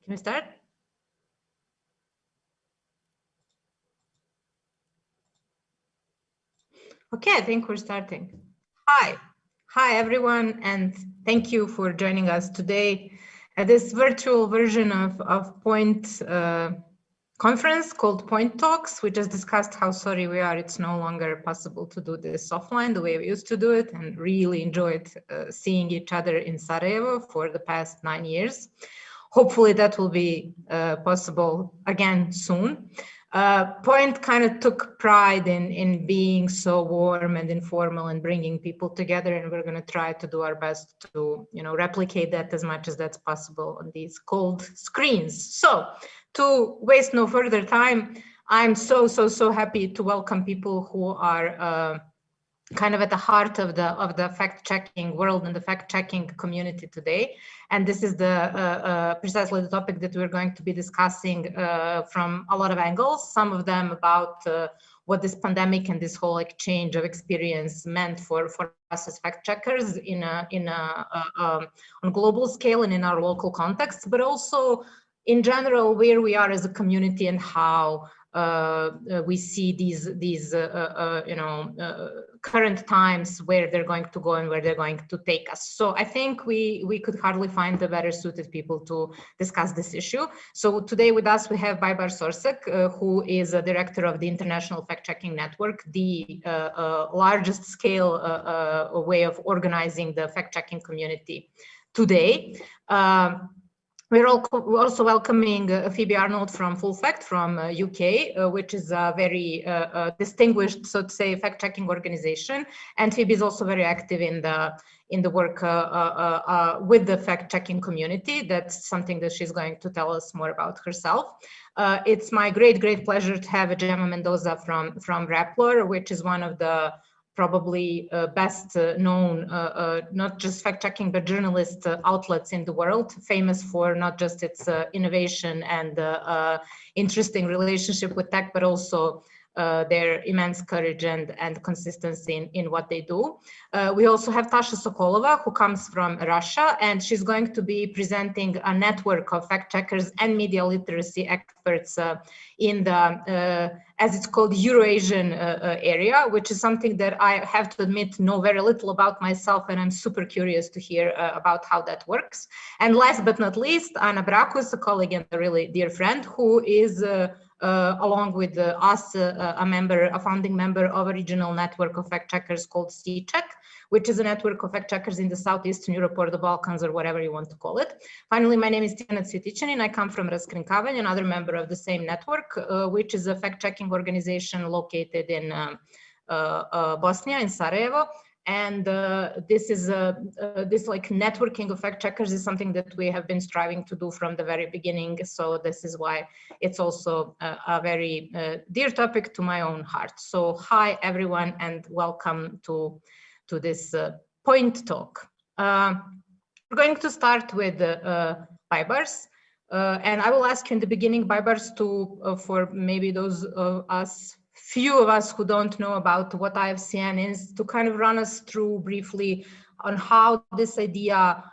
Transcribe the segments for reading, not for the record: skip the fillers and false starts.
Can we start? Okay, I think we're starting. Hi everyone, and thank you for joining us today at this virtual version of Point conference called Point Talks. We just discussed how sorry we are it's no longer possible to do this offline the way we used to do it, and really enjoyed seeing each other in Sarajevo for the past 9 years. Hopefully that will be possible again soon. Point kind of took pride in being so warm and informal and bringing people together, and we're going to try to do our best to, replicate that as much as that's possible on these cold screens. So, to waste no further time, I'm so happy to welcome people who are kind of at the heart of the fact-checking world and the fact-checking community today. And this is the precisely the topic that we're going to be discussing from a lot of angles, some of them about what this pandemic and this whole exchange of experience meant for us as fact-checkers on global scale and in our local context, but also in general where we are as a community and how we see these current times, where they're going to go and where they're going to take us. So I think we could hardly find the better suited people to discuss this issue. So today with us we have Baybars Örsek, who is a director of the International Fact-Checking Network, the largest scale way of organizing the fact-checking community today. We're also welcoming Phoebe Arnold from Full Fact from UK, which is a very distinguished, so to say, fact-checking organization. And Phoebe is also very active in the work with the fact-checking community. That's something that she's going to tell us more about herself. It's my great pleasure to have Gemma Mendoza from Rappler, which is one of the probably best known, not just fact-checking, but journalist outlets in the world, famous for not just its innovation and interesting relationship with tech, but also their immense courage and consistency in what they do. We also have Tasha Sokolova, who comes from Russia, and she's going to be presenting a network of fact-checkers and media literacy experts in the, as it's called, Eurasian area, which is something that I have to admit know very little about myself, and I'm super curious to hear about how that works. And last but not least, Anna Brakus, a colleague and a really dear friend, who is along with us, a founding member of a regional network of fact-checkers called C-Check, which is a network of fact-checkers in the Southeastern Europe or the Balkans or whatever you want to call it. Finally, my name is Tijana Cvjetićanin. I come from Raskrinkavanje, another member of the same network, which is a fact-checking organization located in Bosnia, in Sarajevo. And this networking of fact checkers is something that we have been striving to do from the very beginning. So this is why it's also a very dear topic to my own heart. So hi everyone, and welcome to this Point Talk. We're going to start with Baybars. And I will ask you in the beginning, Baybars, for maybe those of us, few of us who don't know about what IFCN is, to kind of run us through briefly on how this idea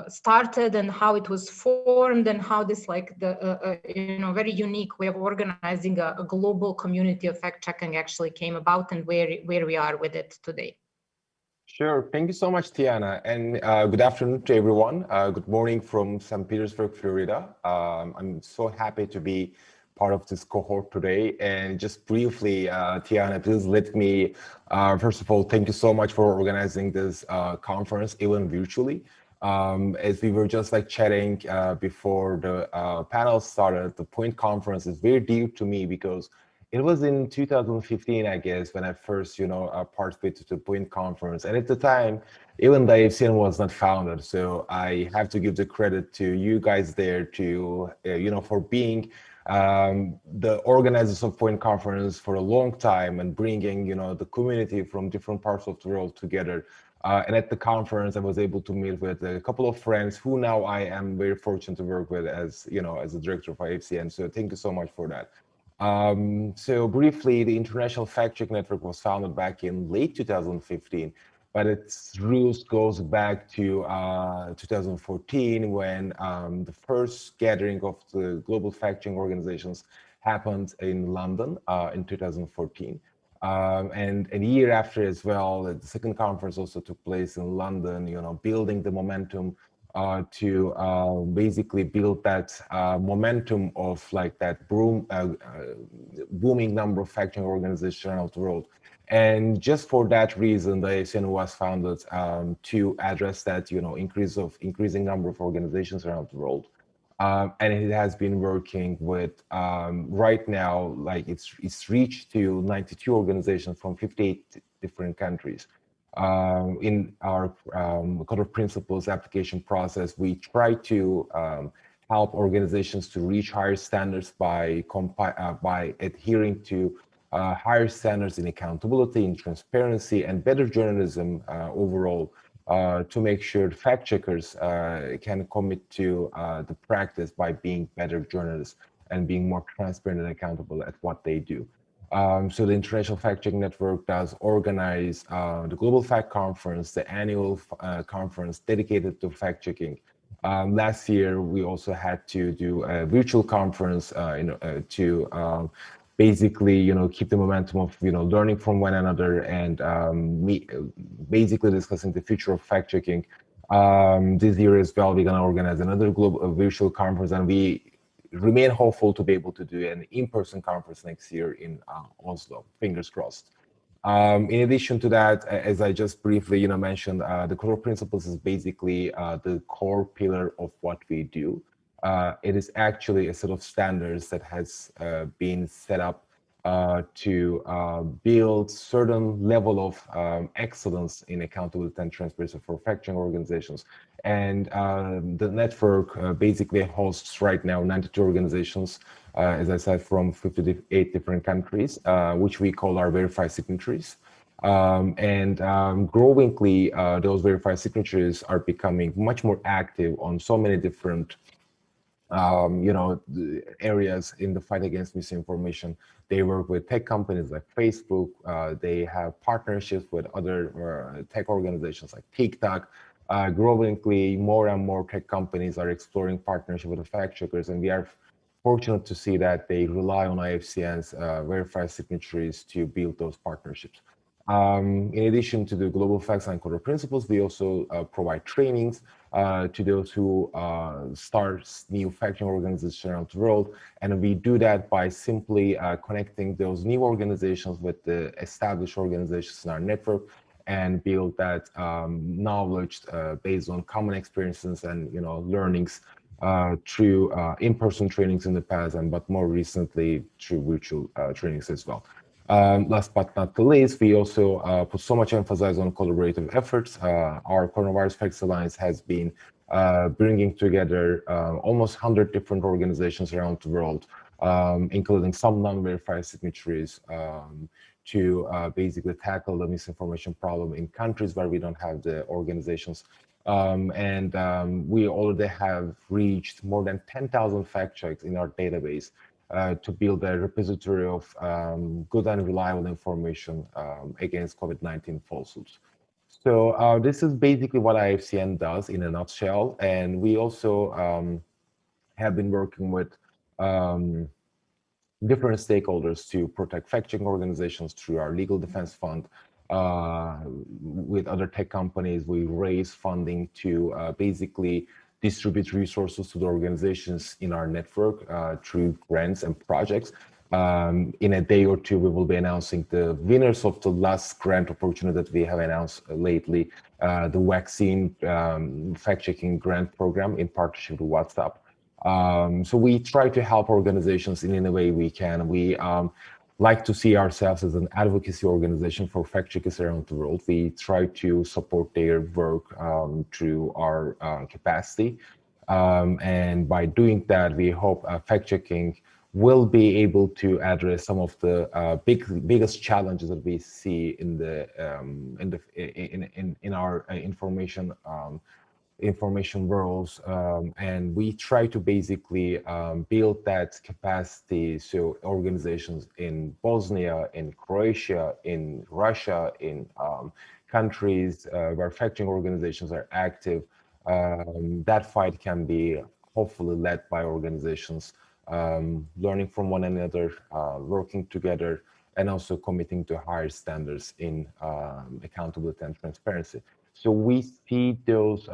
started and how it was formed, and how this very unique way of organizing a global community of fact-checking actually came about, and where we are with it today. Sure. Thank you so much, Tiana. And good afternoon to everyone. Good morning from St. Petersburg, Florida. I'm so happy to be part of this cohort today. And just briefly, Tiana, please let me, first of all, thank you so much for organizing this conference, even virtually. As we were just chatting before the panel started, the Point conference is very dear to me because it was in 2015, I guess, when I first, participated to the Point conference. And at the time, even the IFCN was not founded. So I have to give the credit to you guys there to, for being the organizers of Point conference for a long time and bringing, the community from different parts of the world together. And at the conference, I was able to meet with a couple of friends who now I am very fortunate to work with as, as a director of IFCN. So thank you so much for that. So briefly, the International Fact Check Network was founded back in late 2015 but its roots goes back to 2014 when the first gathering of the global fact-checking organizations happened in London in 2014. And a year after as well, the second conference also took place in London, building the momentum to basically build that momentum of like that booming number of fact-checking organizations around the world. And just for that reason, the ASN was founded to address that, increasing number of organizations around the world. And it has been working with right now, like it's reached to 92 organizations from 58 different countries. In our Code of Principles application process, we try to help organizations to reach higher standards by adhering to higher standards in accountability, in transparency, and better journalism overall, to make sure fact checkers can commit to the practice by being better journalists and being more transparent and accountable at what they do. So the International Fact-Checking Network does organize the Global Fact Conference, the annual conference dedicated to fact-checking. Last year, we also had to do a virtual conference to basically, keep the momentum of, learning from one another and basically discussing the future of fact-checking. This year as well, we're going to organize another global virtual conference, and we remain hopeful to be able to do an in-person conference next year in Oslo, fingers crossed. In addition to that, as I just briefly mentioned, the core principles is basically the core pillar of what we do. It is actually a set of standards that has been set up to build certain level of excellence in accountability and transparency for fact-checking organizations. And the network basically hosts right now 92 organizations, as I said, from 58 different countries, which we call our verified signatories. Growingly, those verified signatories are becoming much more active on so many different areas in the fight against misinformation. They work with tech companies like Facebook. They have partnerships with other tech organizations like TikTok. Growingly, more and more tech companies are exploring partnership with the fact checkers, and we are fortunate to see that they rely on IFCN's verified signatories to build those partnerships. In addition to the global facts and core principles, we also provide trainings to those who start new fact-checking organizations around the world. And we do that by simply connecting those new organizations with the established organizations in our network and build that knowledge based on common experiences and learnings through in-person trainings in the past, but more recently through virtual trainings as well. Last but not the least, we also put so much emphasis on collaborative efforts. Our Coronavirus Facts Alliance has been bringing together almost 100 different organizations around the world, including some non-verified signatories, to basically tackle the misinformation problem in countries where we don't have the organizations. We already have reached more than 10,000 fact checks in our database to build a repository of good and reliable information against COVID-19 falsehoods. So this is basically what IFCN does in a nutshell. And we also have been working with different stakeholders to protect fact-checking organizations through our legal defense fund. With other tech companies, we raise funding to basically distribute resources to the organizations in our network through grants and projects. In a day or two, we will be announcing the winners of the last grant opportunity that we have announced lately, the vaccine fact-checking grant program in partnership with WhatsApp. So we try to help organizations in any way we can. We like to see ourselves as an advocacy organization for fact checkers around the world. We try to support their work through our capacity. And by doing that, we hope fact checking will be able to address some of the biggest challenges that we see in our information worlds, and we try to basically build that capacity so organizations in Bosnia, in Croatia, in Russia, in countries where fact-checking organizations are active, that fight can be hopefully led by organizations learning from one another, working together, and also committing to higher standards in accountability and transparency. So we see those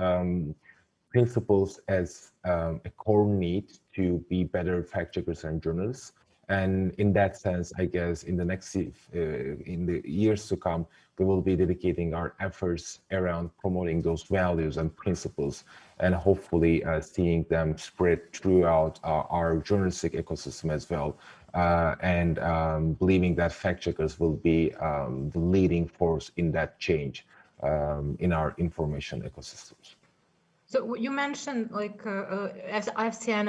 principles as a core need to be better fact checkers and journalists. And in that sense, I guess in the years to come, we will be dedicating our efforts around promoting those values and principles, and hopefully seeing them spread throughout our journalistic ecosystem as well. And believing that fact checkers will be the leading force in that change in our information ecosystems. So you mentioned like FCN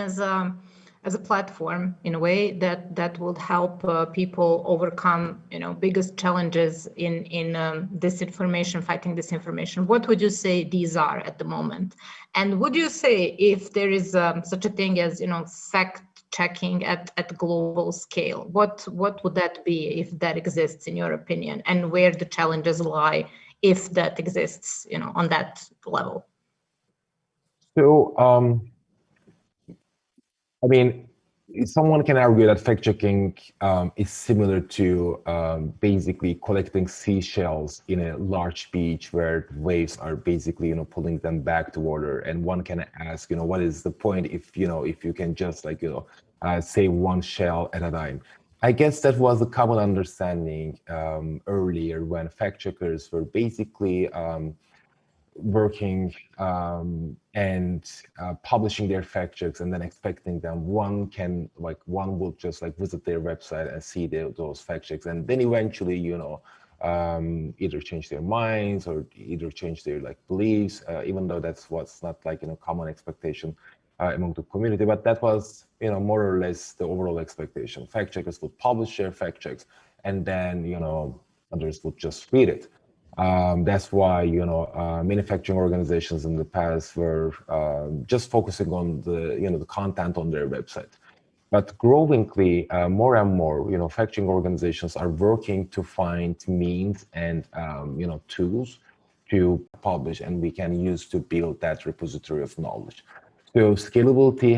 as a platform in a way that would help people overcome biggest challenges in disinformation, fighting disinformation. What would you say these are at the moment? And would you say if there is such a thing as fact checking at global scale, what would that be if that exists in your opinion, and where the challenges lie if that exists on that level? So, I mean, someone can argue that fact checking is similar to basically collecting seashells in a large beach where waves are basically, pulling them back to water. And one can ask, what is the point if you can just say one shell at a time? I guess that was a common understanding earlier when fact checkers were basically working and publishing their fact checks, and then expecting them one will just visit their website and see those fact checks, and then eventually either change their minds or either change their beliefs, even though that's what's not common expectation among the community. But that was more or less the overall expectation. Fact checkers would publish their fact checks, and then others would just read it. That's why manufacturing organizations in the past were just focusing on the content on their website. But growingly, more and more, fact-checking organizations are working to find means and tools to publish, and we can use to build that repository of knowledge. So scalability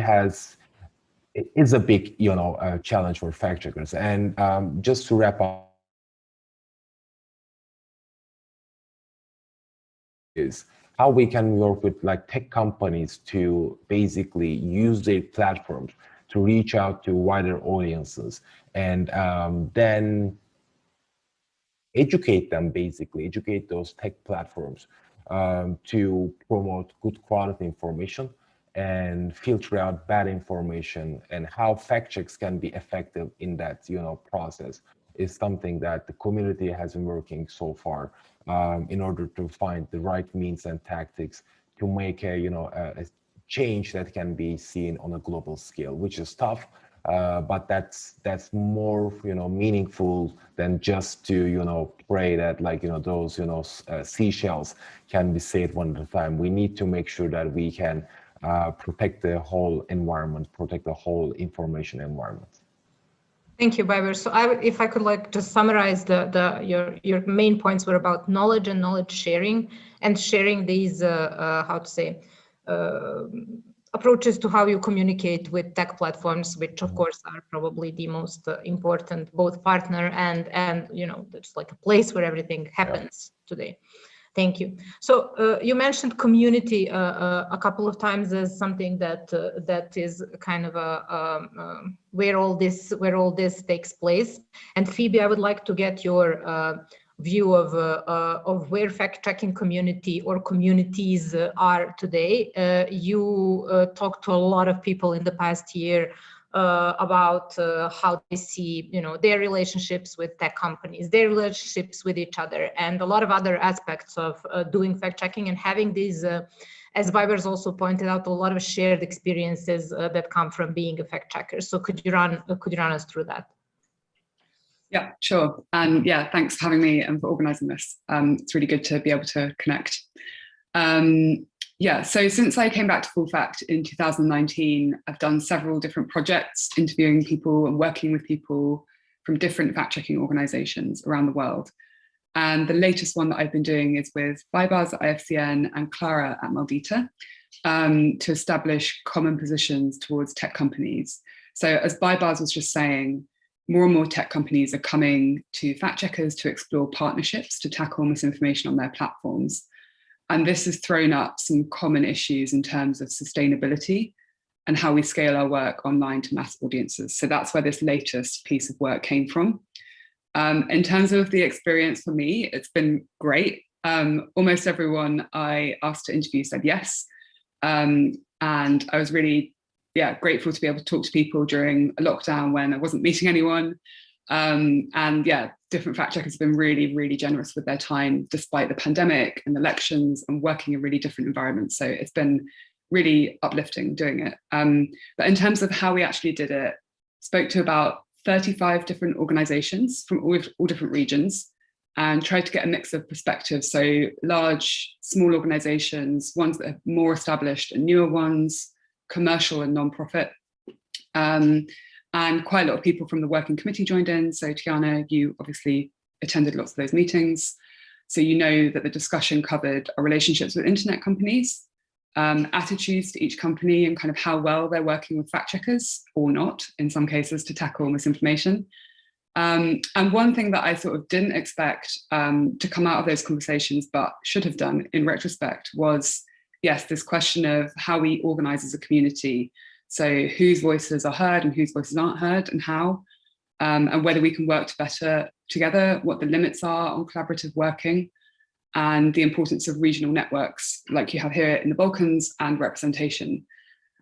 is a big challenge for fact checkers. And just to wrap up, is how we can work with tech companies to basically use their platforms to reach out to wider audiences, and then educate those tech platforms to promote good quality information and filter out bad information, and how fact checks can be effective in that process is something that the community has been working so far in order to find the right means and tactics to make a change that can be seen on a global scale, which is tough, but that's more meaningful than just to pray that those seashells can be saved one at a time. We need to make sure that we can protect the whole environment, protect the whole information environment. Thank you, Baybars. So if I could just summarize your main points were about knowledge and knowledge sharing, and sharing these approaches to how you communicate with tech platforms, which of course are probably the most important, both partner and it's like a place where everything happens today. Thank you. So you mentioned community a couple of times as something that is kind of where all this takes place. And Phoebe, I would like to get your view of where fact-checking community or communities are today. You talked to a lot of people in the past year about how they see, their relationships with tech companies, their relationships with each other, and a lot of other aspects of doing fact-checking and having these, as Baybars also pointed out, a lot of shared experiences that come from being a fact-checker. So could you run us through that? Yeah, sure. And yeah, thanks for having me and for organising this. It's really good to be able to connect. Yeah, so since I came back to Full Fact in 2019, I've done several different projects, interviewing people and working with people from different fact-checking organisations around the world. And the latest one that I've been doing is with Baybars at IFCN and Clara at Maldita, to establish common positions towards tech companies. So as Baybars was just saying, more and more tech companies are coming to fact checkers to explore partnerships to tackle misinformation on their platforms. And this has thrown up some common issues in terms of sustainability and how we scale our work online to mass audiences. So that's where this latest piece of work came from. In terms of the experience for me, it's been great. Almost everyone I asked to interview said yes. And I was really, grateful to be able to talk to people during a lockdown when I wasn't meeting anyone. Different fact checkers have been really, really generous with their time, despite the pandemic and elections, and working in really different environments. So it's been really uplifting doing it. But in terms of how we actually did it, spoke to about 35 different organizations from all different regions and tried to get a mix of perspectives. So large, small organizations, ones that are more established and newer ones, commercial and non-profit. And quite a lot of people from the working committee joined in. So Tijana, you obviously attended lots of those meetings. So you know that the discussion covered our relationships with internet companies, attitudes to each company and kind of how well they're working with fact checkers or not, in some cases, to tackle misinformation. And one thing that I sort of didn't expect to come out of those conversations, but should have done in retrospect, was, yes, this question of how we organize as a community. So whose voices are heard and whose voices aren't heard and how, and whether we can work better together, what the limits are on collaborative working, and the importance of regional networks like you have here in the Balkans and representation,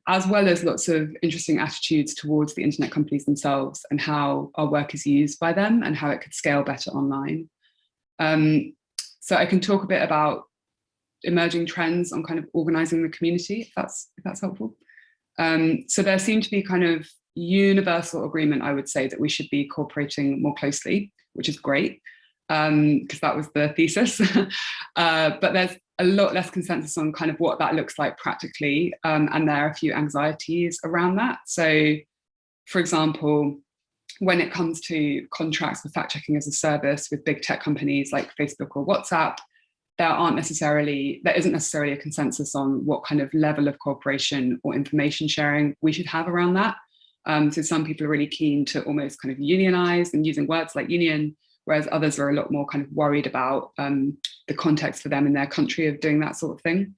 as well as lots of interesting attitudes towards the internet companies themselves and how our work is used by them and how it could scale better online. So I can talk a bit about emerging trends on kind of organizing the community, if that's helpful. So there seemed to be kind of universal agreement, I would say, that we should be cooperating more closely, which is great, because that was the thesis. But there's a lot less consensus on kind of what that looks like practically, and there are a few anxieties around that. So, for example, when it comes to contracts for fact-checking as a service with big tech companies like Facebook or WhatsApp, there isn't necessarily a consensus on what kind of level of cooperation or information sharing we should have around that. So some people are really keen to almost kind of unionize and using words like union, whereas others are a lot more kind of worried about the context for them in their country of doing that sort of thing.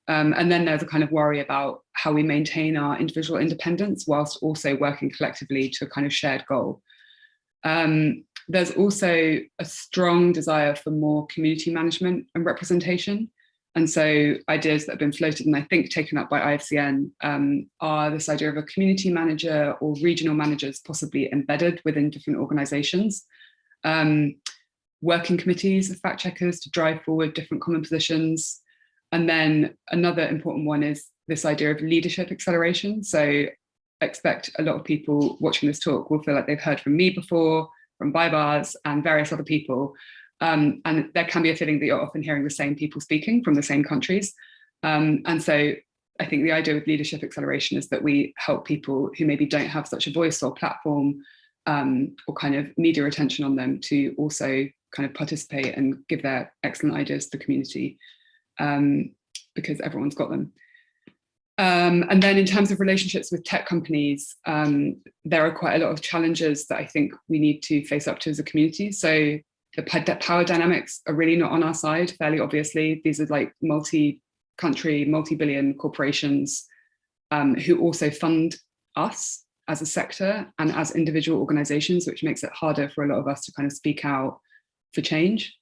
And then there's a kind of worry about how we maintain our individual independence whilst also working collectively to a kind of shared goal. There's also a strong desire for more community management and representation. And so ideas that have been floated and I think taken up by IFCN are this idea of a community manager or regional managers possibly embedded within different organizations, working committees of fact checkers to drive forward different common positions. And then another important one is this idea of leadership acceleration. So I expect a lot of people watching this talk will feel like they've heard from me before, from Baybars and various other people. And there can be a feeling that you're often hearing the same people speaking from the same countries. And so I think the idea with leadership acceleration is that we help people who maybe don't have such a voice or platform or kind of media attention on them to also kind of participate and give their excellent ideas to the community, because everyone's got them. And then in terms of relationships with tech companies, there are quite a lot of challenges that I think we need to face up to as a community. So the power dynamics are really not on our side, fairly obviously. These are like multi-country, multi-billion corporations who also fund us as a sector and as individual organizations, which makes it harder for a lot of us to kind of speak out for change.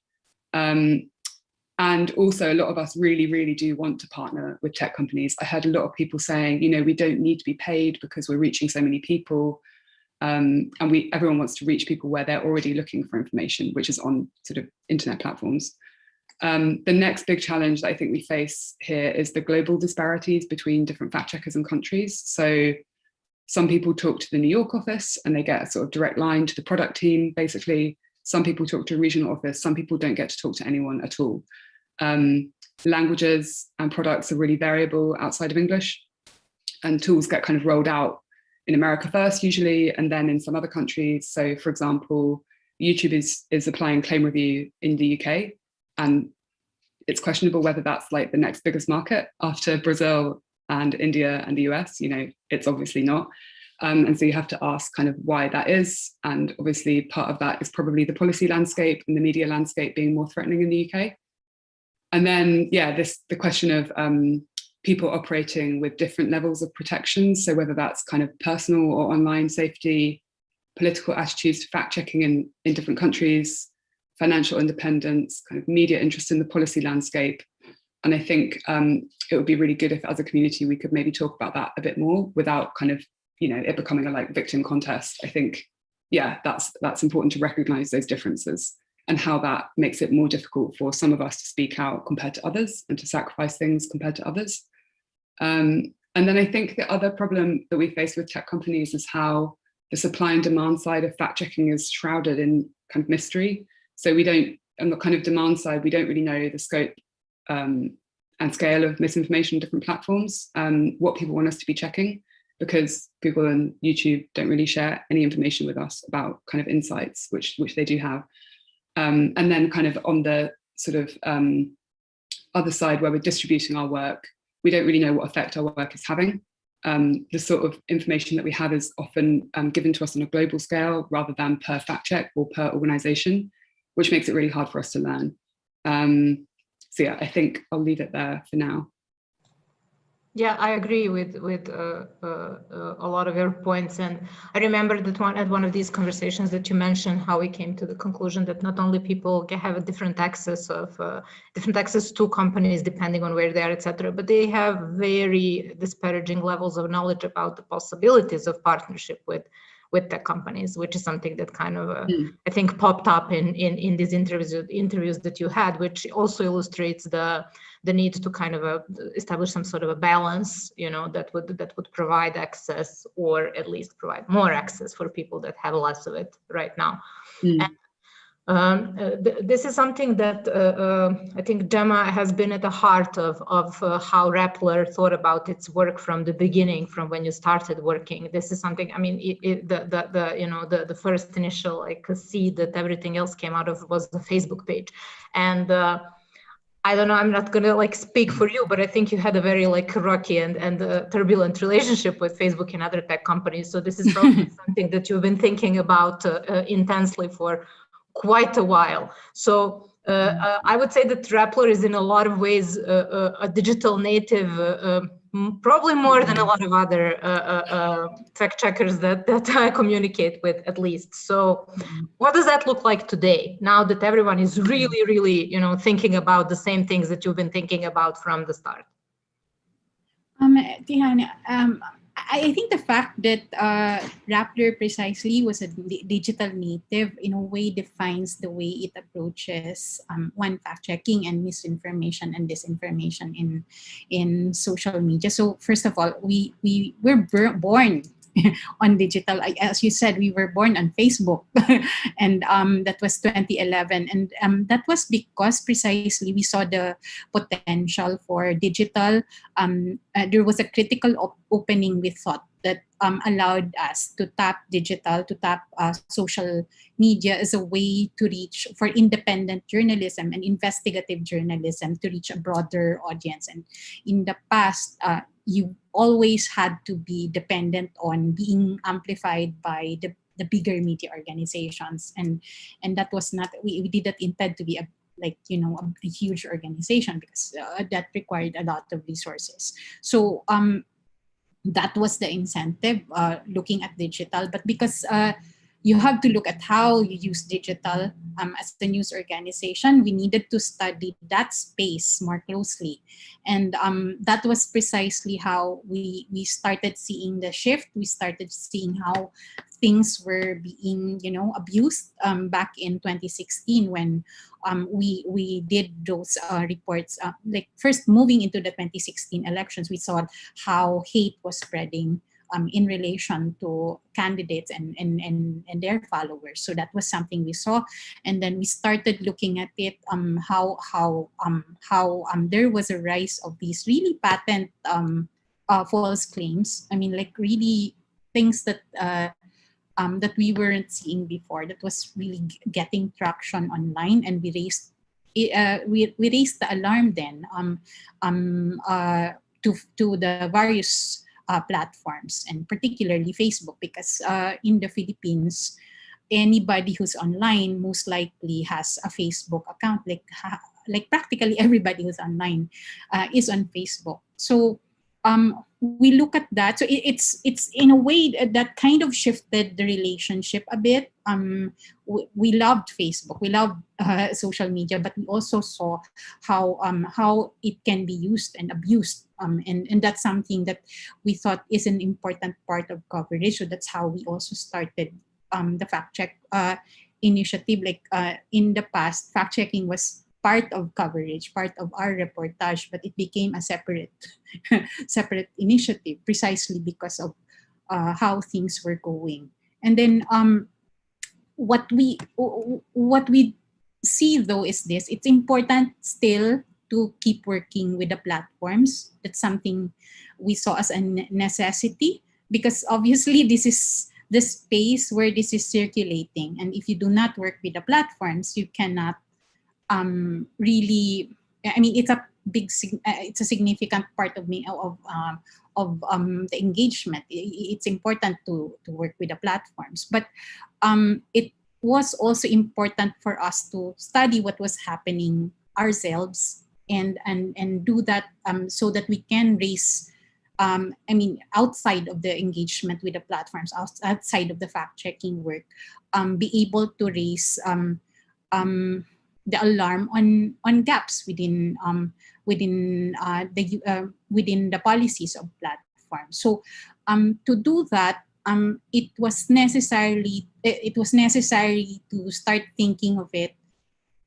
And also a lot of us really, really do want to partner with tech companies. I heard a lot of people saying, you know, we don't need to be paid because we're reaching so many people. And everyone wants to reach people where they're already looking for information, which is on sort of internet platforms. The next big challenge that I think we face here is the global disparities between different fact checkers and countries. So some people talk to the New York office and they get a sort of direct line to the product team, basically. Some people talk to a regional office, some people don't get to talk to anyone at all. Languages and products are really variable outside of English, and tools get kind of rolled out in America first usually, and then in some other countries. So for example, YouTube is applying claim review in the UK, and it's questionable whether that's like the next biggest market after Brazil and India and the US. You know, it's obviously not. And so you have to ask kind of why that is. And obviously part of that is probably the policy landscape and the media landscape being more threatening in the UK. And then, yeah, the question of people operating with different levels of protection. So whether that's kind of personal or online safety, political attitudes to fact checking in different countries, financial independence, kind of media interest in the policy landscape. And I think it would be really good if as a community, we could maybe talk about that a bit more without kind of, you know, it becoming a like victim contest. I think, yeah, that's important to recognize those differences and how that makes it more difficult for some of us to speak out compared to others and to sacrifice things compared to others. And then I think the other problem that we face with tech companies is how the supply and demand side of fact checking is shrouded in kind of mystery. So we don't, on the kind of demand side, we don't really know the scope and scale of misinformation on different platforms, what people want us to be checking, because Google and YouTube don't really share any information with us about kind of insights, which they do have. And then kind of on the sort of other side where we're distributing our work, we don't really know what effect our work is having. The sort of information that we have is often given to us on a global scale rather than per fact check or per organization, which makes it really hard for us to learn. So yeah, I think I'll leave it there for now. Yeah, I agree with a lot of your points, and I remember that at one of these conversations that you mentioned how we came to the conclusion that not only people have a different access to companies depending on where they are, etc., but they have very disparaging levels of knowledge about the possibilities of partnership with tech companies, which is something that kind of I think popped up in these interviews that you had, which also illustrates the need to kind of establish some sort of a balance, you know, that would provide access, or at least provide more access for people that have less of it right now. And, this is something that I think Gemma has been at the heart of how Rappler thought about its work from the beginning, from when you started working. This is something, I mean, the first initial like seed that everything else came out of was the Facebook page. And I don't know, I'm not gonna like speak for you, but I think you had a very like rocky and turbulent relationship with Facebook and other tech companies. So this is probably something that you've been thinking about intensely for quite a while. So I would say that Rappler is in a lot of ways a digital native, probably more than a lot of other fact checkers that I communicate with, at least. So what does that look like today, now that everyone is really, really, you know, thinking about the same things that you've been thinking about from the start? Tijana, I think the fact that Rappler precisely was a digital native in a way defines the way it approaches fact checking and misinformation and disinformation in social media. So first of all, we were born on digital. As you said, we were born on Facebook, and that was 2011, and that was because precisely we saw the potential for digital. There was a critical opening, we thought, that allowed us to tap digital, to tap social media as a way to reach for independent journalism and investigative journalism, to reach a broader audience. And in the past, you always had to be dependent on being amplified by the bigger media organizations, and that was not, we didn't intend to be a huge organization, because that required a lot of resources. So that was the incentive, looking at digital. But because you have to look at how you use digital as the news organization, we needed to study that space more closely. And that was precisely how we started seeing the shift. We started seeing how things were being, abused back in 2016 when we did those reports. First, moving into the 2016 elections, we saw how hate was spreading in relation to candidates and their followers. So that was something we saw, and then we started looking at it, how there was a rise of these really patent false claims. I mean, like really things that that we weren't seeing before, that was really getting traction online, and we raised the alarm then to the various platforms, and particularly Facebook, because in the Philippines, anybody who's online most likely has a Facebook account. Like practically everybody who's online is on Facebook. So we look at that. So it's in a way that kind of shifted the relationship a bit. We loved Facebook, we loved social media, but we also saw how it can be used and abused. And that's something that we thought is an important part of coverage. So that's how we also started the fact check initiative. Like in the past, fact checking was part of coverage, part of our reportage, but it became a separate initiative precisely because of how things were going. And then what we see though is this: it's important still to keep working with the platforms. That's something we saw as a necessity, because obviously this is the space where this is circulating, and if you do not work with the platforms, you cannot really, I mean, it's a significant part of the engagement. It's important to work with the platforms, but it was also important for us to study what was happening ourselves and do that so that we can raise, outside of the engagement with the platforms, outside of the fact-checking work, be able to raise the alarm on gaps within the policies of platforms. So to do that, it was necessary to start thinking of it,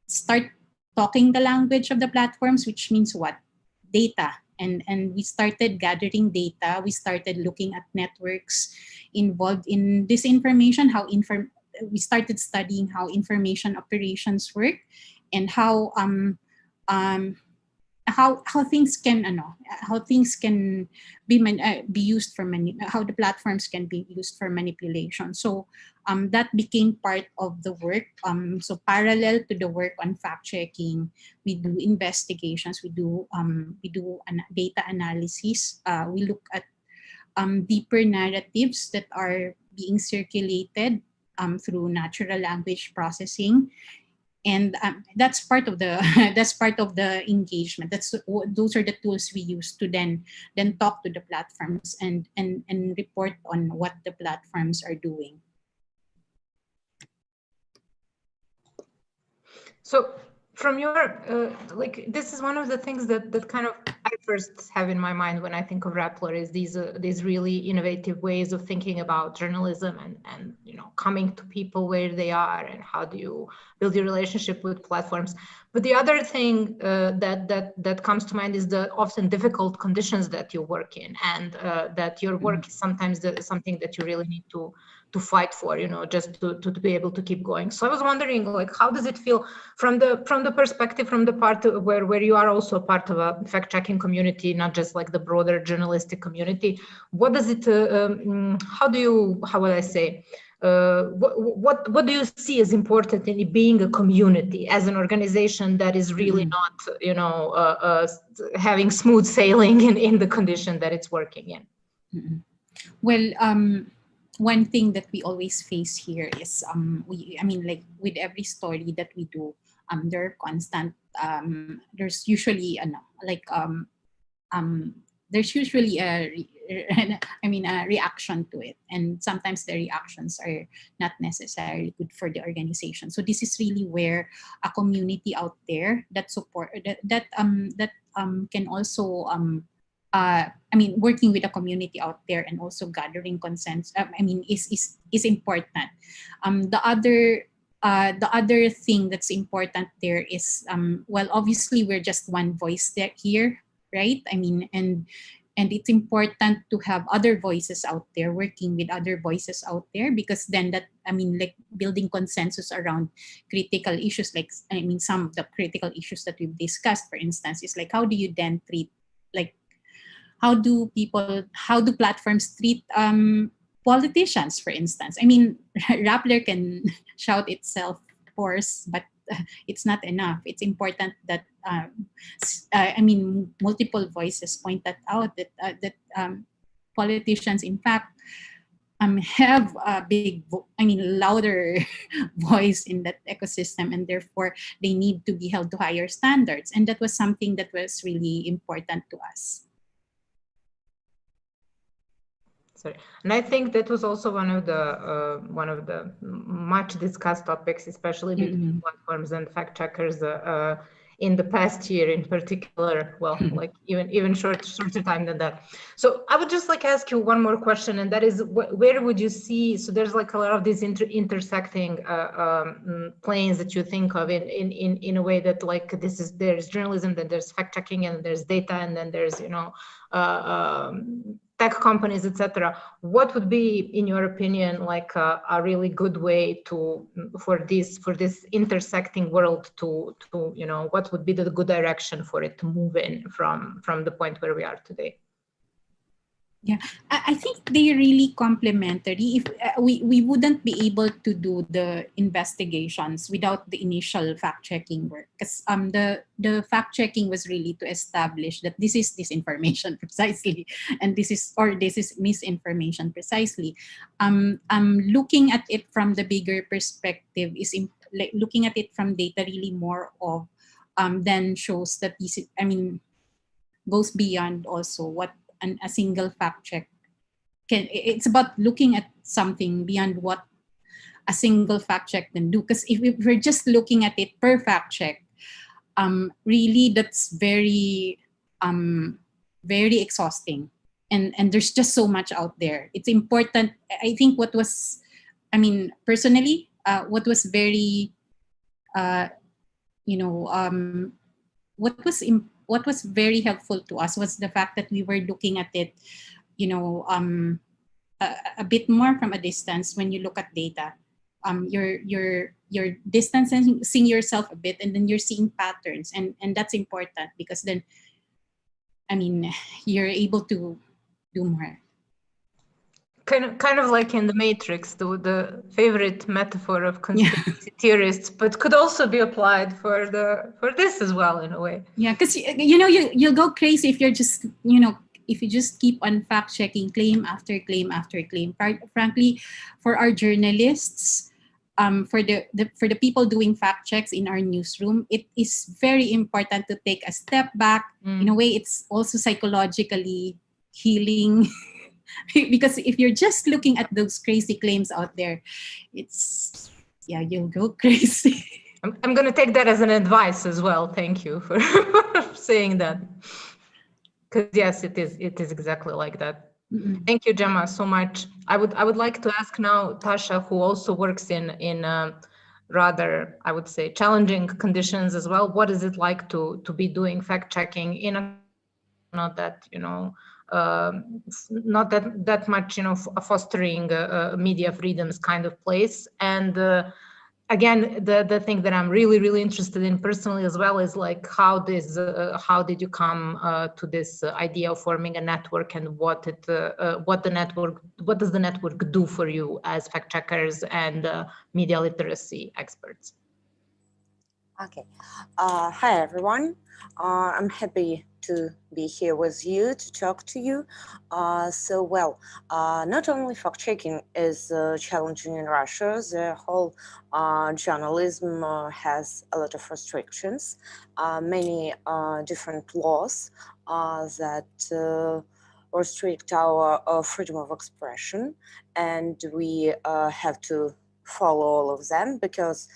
start talking the language of the platforms, which means what? Data. And we started gathering data. We started looking at networks involved in disinformation, we started studying how information operations work, and how things can be used for how the platforms can be used for manipulation. So that became part of the work. So parallel to the work on fact checking, we do investigations, we do data analysis. We look at deeper narratives that are being circulated through natural language processing, and that's part of the engagement. Those are the tools we use to then talk to the platforms and report on what the platforms are doing. So from your this is one of the things that kind of I first have in my mind when I think of Rappler, is these really innovative ways of thinking about journalism and coming to people where they are, and how do you build your relationship with platforms. But the other thing that comes to mind is the often difficult conditions that you work in, and that your work is sometimes something that you really need to fight for, just to be able to keep going. So I was wondering, how does it feel from the perspective, from the part where you are also a part of a fact-checking community, not just like the broader journalistic community? What does it, how would I say, what do you see as important in being a community, as an organization that is really not, having smooth sailing in the condition that it's working in? Well, one thing that we always face here is with every story that we do, there are constant there's usually there's usually a reaction to it, and sometimes the reactions are not necessarily good for the organization. So this is really where a community out there that support that can also working with a community out there and also gathering consensus, is important. The other thing that's important there is, obviously we're just one voice here, right? And it's important to have other voices out there, working with other voices out there, because then building consensus around critical issues, some of the critical issues that we've discussed, for instance, is how do you then treat, how do platforms treat politicians, for instance. I mean, Rappler can shout itself hoarse, but it's not enough. It's important that multiple voices point that out, that politicians, in fact, have a louder voice in that ecosystem, and therefore they need to be held to higher standards. And that was something that was really important to us. Sorry. And I think that was also one of the much discussed topics, especially between platforms and fact checkers in the past year, in particular. Well, like even shorter time than that. So I would just like ask you one more question, and that is, where would you see? So there's like a lot of these intersecting planes that you think of in a way that like there's journalism, then there's fact checking, and there's data, and then there's tech companies, etc. What would be, in your opinion, like a really good way for this intersecting world to what would be the good direction for it to move in from the point where we are today? Yeah, I think they're really complementary. If we wouldn't be able to do the investigations without the initial fact-checking work, because the fact-checking was really to establish that this is disinformation precisely, and this is misinformation precisely. Looking at it from the bigger perspective is looking at it from data really more of then shows that this, goes beyond also what a single fact check can. It's about looking at something beyond what a single fact check can do. Because if we're just looking at it per fact check, really that's very very exhausting, and there's just so much out there. It's important. I think what was very what was very helpful to us was the fact that we were looking at it, a bit more from a distance. When you look at data, you're distancing yourself a bit, and then you're seeing patterns, and that's important, because then, you're able to do more. Kind of like in the Matrix, the favorite metaphor of conspiracy theorists, but could also be applied for this as well, in a way. Yeah, because you'll go crazy if you're just if you just keep on fact checking claim after claim after claim. Frankly, for our journalists, for the people doing fact checks in our newsroom, it is very important to take a step back. In a way, it's also psychologically healing. Because if you're just looking at those crazy claims out there, you'll go crazy. I'm going to take that as an advice as well. Thank you for saying that. Because yes, it is exactly like that. Thank you, Gemma, so much. I would like to ask now Tasha, who also works in rather, I would say, challenging conditions as well. What is it like to be doing fact checking in a not that much fostering media freedoms kind of place? And again, the thing that I'm really interested in personally as well is like how did you come to this idea of forming a network, and what does the network do for you as fact checkers and media literacy experts? Okay. Hi, everyone. I'm happy to be here with you to talk to you. Not only fact-checking is challenging in Russia, the whole journalism has a lot of restrictions, many different laws that restrict our freedom of expression, and we have to follow all of them, because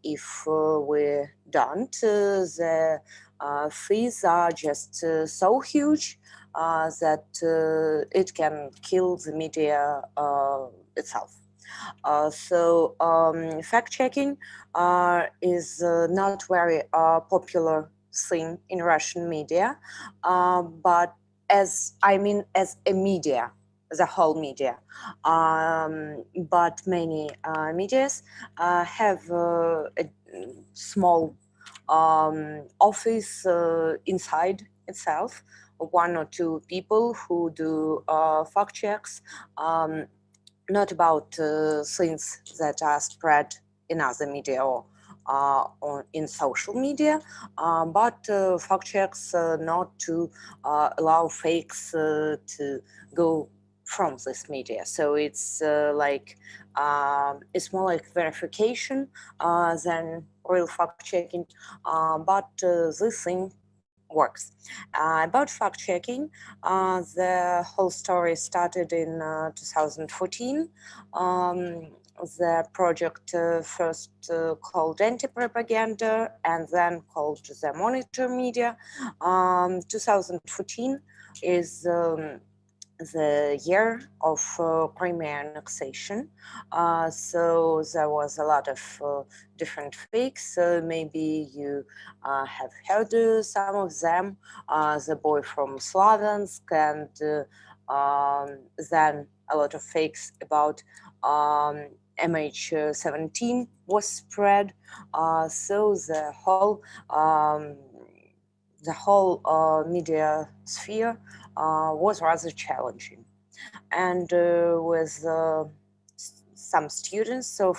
if we don't, the fees are just so huge that it can kill the media itself. Fact-checking is not very popular thing in Russian media, but as a media, the whole media, but many medias have a small office inside itself, one or two people who do fact checks, not about things that are spread in other media or in social media, but fact checks not to allow fakes to go from this media. So it's it's more like verification than real fact checking, but this thing works. About fact checking, the whole story started in 2014. The project first called Anti-Propaganda and then called the Monitor Media. 2014 is the year of Crimea annexation. So there was a lot of different fakes. Maybe you have heard some of them. The boy from Slaviansk, and then a lot of fakes about MH17 was spread. So the whole media sphere was rather challenging. And with some students of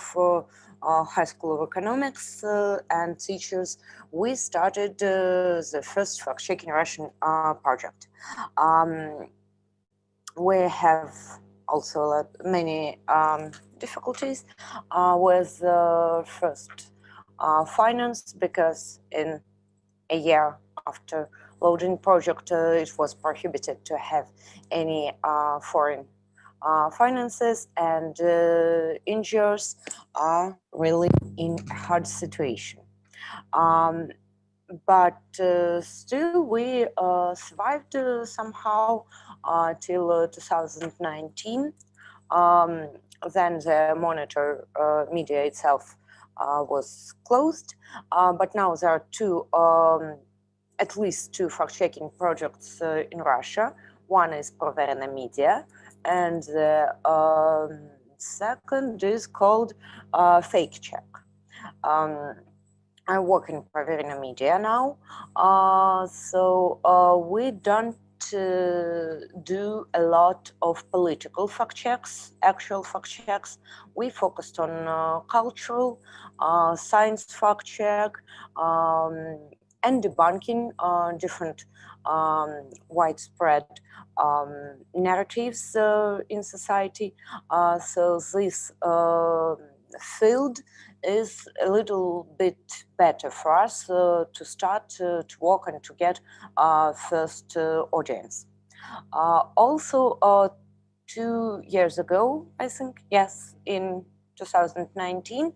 High School of Economics and teachers, we started the first fact-checking Russian project. We have also many difficulties with first finance, because in a year after loading project, it was prohibited to have any foreign finances, and NGOs are really in a hard situation. But still we survived somehow till 2019. Then the Monitor media itself was closed, but now there are at least two fact-checking projects in Russia. One is Proverena Media, and the second is called Fake Check. I work in Proverena Media now, so we don't do a lot of political fact checks, actual fact checks. We focused on cultural, science fact check, and debunking different widespread narratives in society. So this field is a little bit better for us to start to work and to get first audience. Also, 2 years ago, I think, yes, in 2019,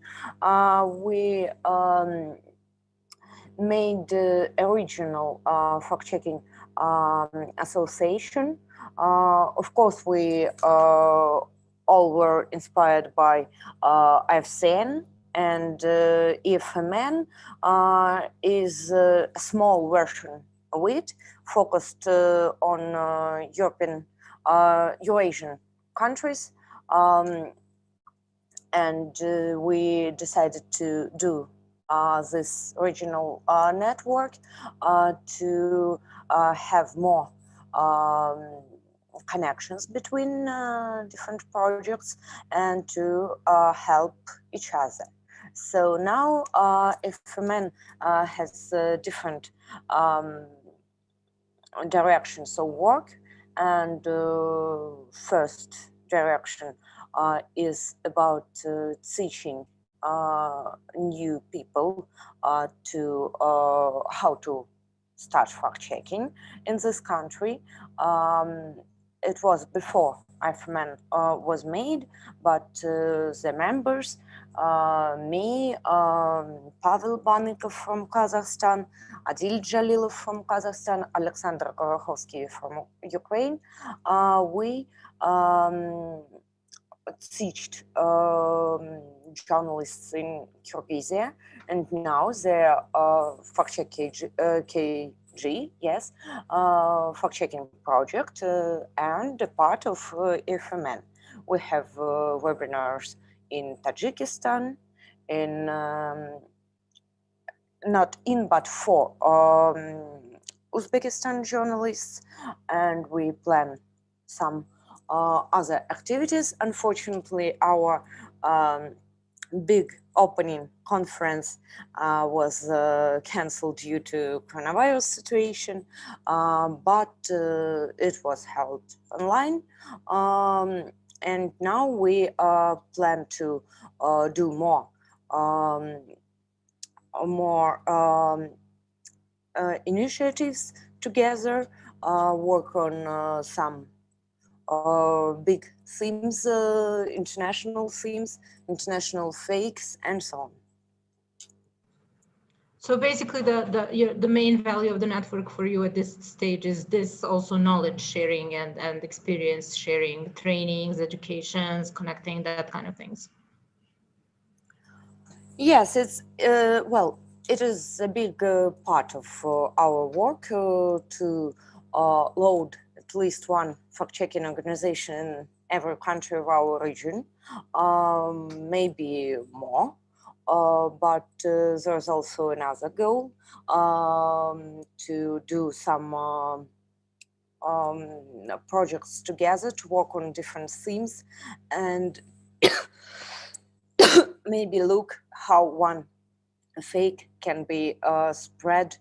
we made the original fact-checking association. Of course, we all were inspired by IFCN, and EFMN is a small version of it, focused on Eurasian countries, and we decided to do this regional network to have more connections between different projects and to help each other. So now IFMN has different directions of work, and first direction is about teaching new people to how to start fact-checking in this country. It was before IFMN was made, but the members, me, Pavel Banikov from Kazakhstan, Adil Jalilov from Kazakhstan, Alexander Gorokhovsky from Ukraine, we taught journalists in Kyrgyzia, and now they're fact-check KG, yes, fact-checking project and a part of IFMN. We have webinars in Tajikistan, in not in but for Uzbekistan journalists, and we plan some other activities. Unfortunately, our big opening conference was cancelled due to coronavirus situation, but it was held online. And now we plan to do more initiatives together, work on some big themes, international themes, international fakes, and so on. So basically, the main value of the network for you at this stage is this also knowledge sharing and experience sharing, trainings, educations, connecting, that kind of things. Yes, it's well, it is a big part of our work to load at least one fact-checking organization in every country of our region, maybe more. But there's also another goal to do some projects together to work on different themes and maybe look how one fake can be spread,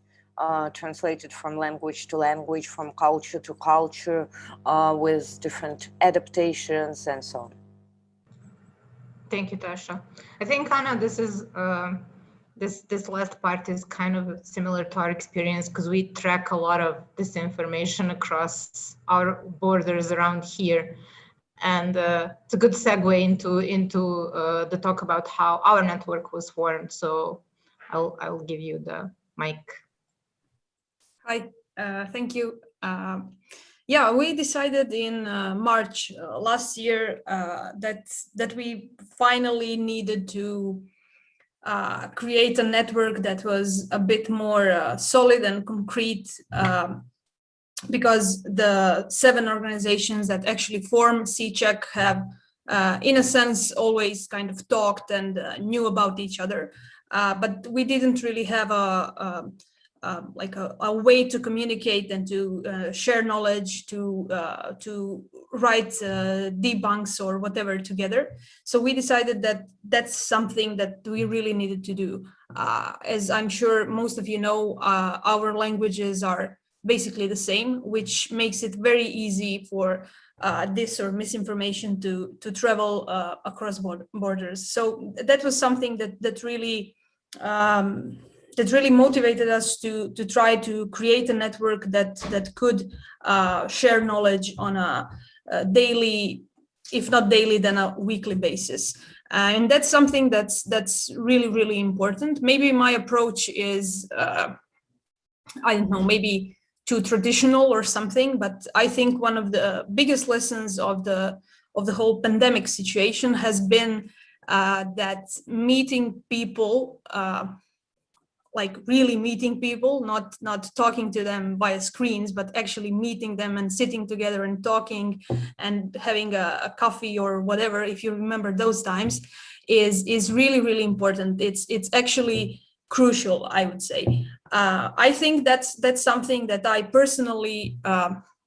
translated from language to language, from culture to culture, with different adaptations and so on. Thank you, Tasha. I think, Anna, this is this last part is kind of similar to our experience because we track a lot of this information across our borders around here, and it's a good segue into the talk about how our network was formed. So I'll give you the mic. Hi, thank you. Yeah, we decided in March last year that we finally needed to create a network that was a bit more solid and concrete, because the 7 organizations that actually form CCzech have, in a sense, always kind of talked and knew about each other, but we didn't really have like a way to communicate and to share knowledge, to write debunks or whatever together. So we decided that that's something that we really needed to do. As I'm sure most of you know, our languages are basically the same, which makes it very easy for this or misinformation to travel across borders. So that was something that really motivated us to try to create a network that could share knowledge on a daily, if not daily, then a weekly basis. And that's something that's really, really important. Maybe my approach is, I don't know, maybe too traditional or something, but I think one of the biggest lessons of the whole pandemic situation has been that meeting people, like really meeting people, not talking to them via screens, but actually meeting them and sitting together and talking and having a coffee or whatever, if you remember those times, is really, really important. It's actually crucial, I would say. I think that's something that I personally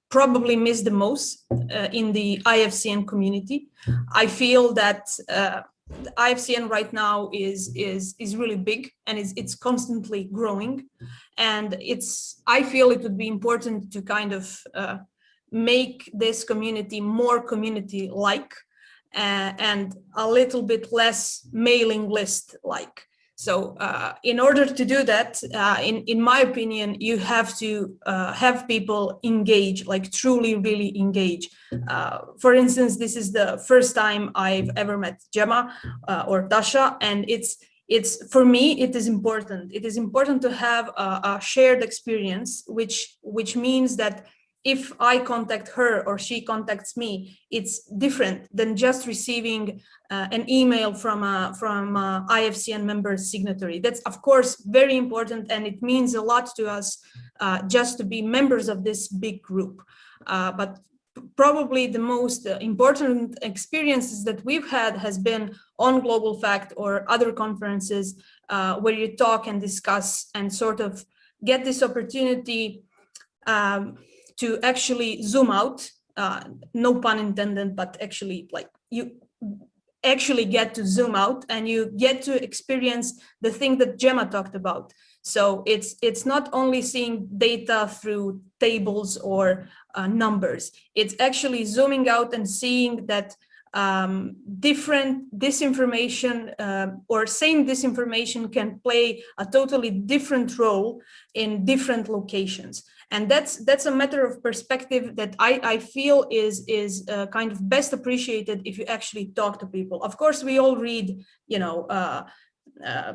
probably miss the most in the IFCN community. I feel that the IFCN right now is really big, and it's constantly growing, and I feel it would be important to kind of make this community more community-like and a little bit less mailing list-like. So in order to do that, in my opinion, you have to have people engage, like truly, really engage. For instance, this is the first time I've ever met Gemma or Tasha, and it's for me, it is important. It is important to have a shared experience, which means that if I contact her or she contacts me, it's different than just receiving an email from a IFCN member's signatory. That's of course very important, and it means a lot to us just to be members of this big group. But probably the most important experiences that we've had has been on Global Fact or other conferences where you talk and discuss and sort of get this opportunity to actually zoom out, no pun intended, but actually like you actually get to zoom out and you get to experience the thing that Gemma talked about. So it's not only seeing data through tables or numbers, it's actually zooming out and seeing that different disinformation or same disinformation can play a totally different role in different locations. And that's a matter of perspective that I feel is kind of best appreciated if you actually talk to people. Of course, we all read, you know,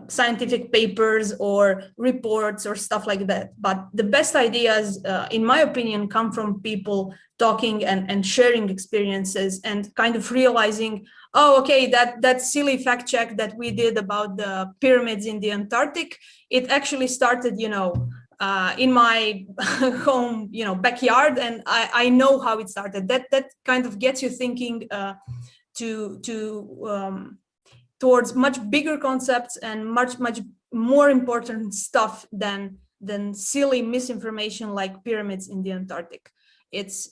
scientific papers or reports or stuff like that. But the best ideas, in my opinion, come from people talking and sharing experiences and kind of realizing, oh, okay, that silly fact check that we did about the pyramids in the Antarctic, it actually started, you know, in my home, you know, backyard, and I know how it started. That kind of gets you thinking towards much bigger concepts and much more important stuff than silly misinformation like pyramids in the Antarctic. It's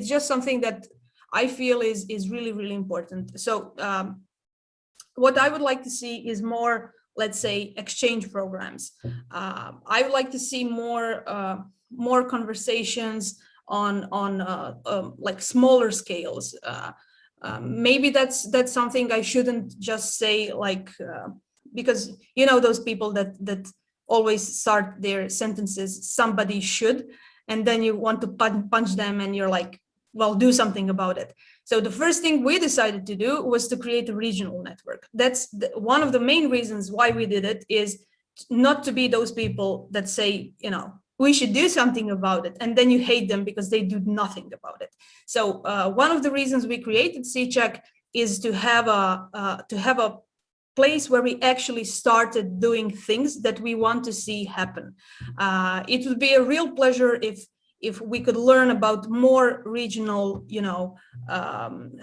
just something that I feel is really important. So what I would like to see is more, let's say, exchange programs. I would like to see more conversations on like smaller scales. Maybe that's something I shouldn't just say, like, because you know those people that always start their sentences, somebody should, and then you want to punch them and you're like, well, do something about it. So the first thing we decided to do was to create a regional network. That's one of the main reasons why we did it, is not to be those people that say, you know, we should do something about it, and then you hate them because they do nothing about it. So one of the reasons we created CCheck is to have a place where we actually started doing things that we want to see happen. It would be a real pleasure if we could learn about more regional, you know,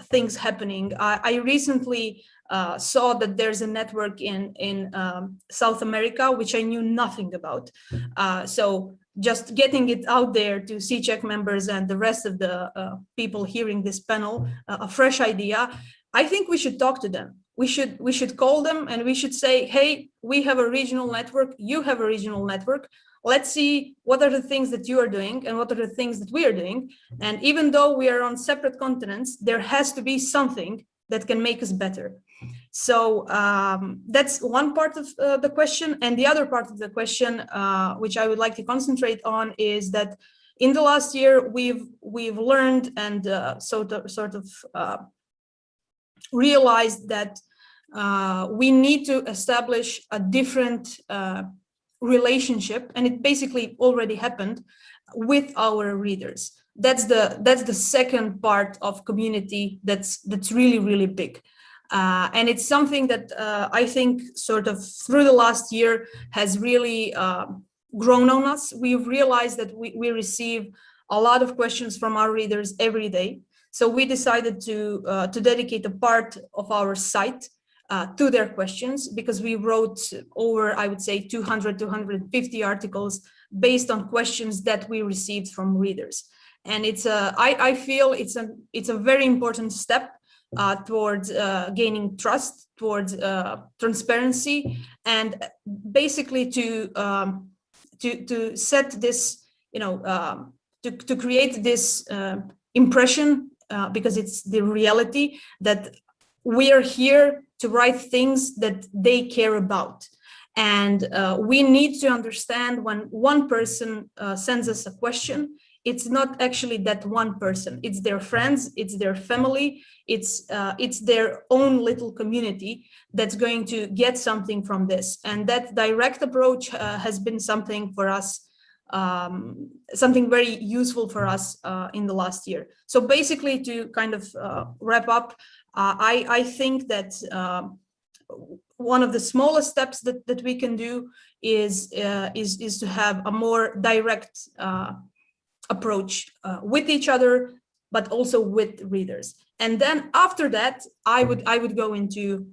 things happening. I recently saw that there's a network in South America, which I knew nothing about. So just getting it out there to CCheck members and the rest of the people hearing this panel, a fresh idea. I think we should talk to them. We should call them and we should say, hey, we have a regional network, you have a regional network. Let's see what are the things that you are doing and what are the things that we are doing. And even though we are on separate continents, there has to be something that can make us better. So that's one part of the question. And the other part of the question, which I would like to concentrate on, is that in the last year, we've learned and sort of realized that we need to establish a different relationship, and it basically already happened, with our readers. That's the second part of community that's really big. And it's something that I think sort of through the last year has really grown on us. We've realized that we receive a lot of questions from our readers every day. So we decided to dedicate a part of our site to their questions, because we wrote over, I would say, 250 articles based on questions that we received from readers. And I feel it's a very important step towards gaining trust, towards transparency, and basically to set this, you know, to create this impression, because it's the reality that we are here to write things that they care about. And we need to understand when one person sends us a question, it's not actually that one person, it's their friends, it's their family, it's their own little community that's going to get something from this. And that direct approach has been something for us, something very useful for us in the last year. So basically, to kind of wrap up, I think that one of the smallest steps that we can do is to have a more direct approach with each other, but also with readers. And then after that, I would go into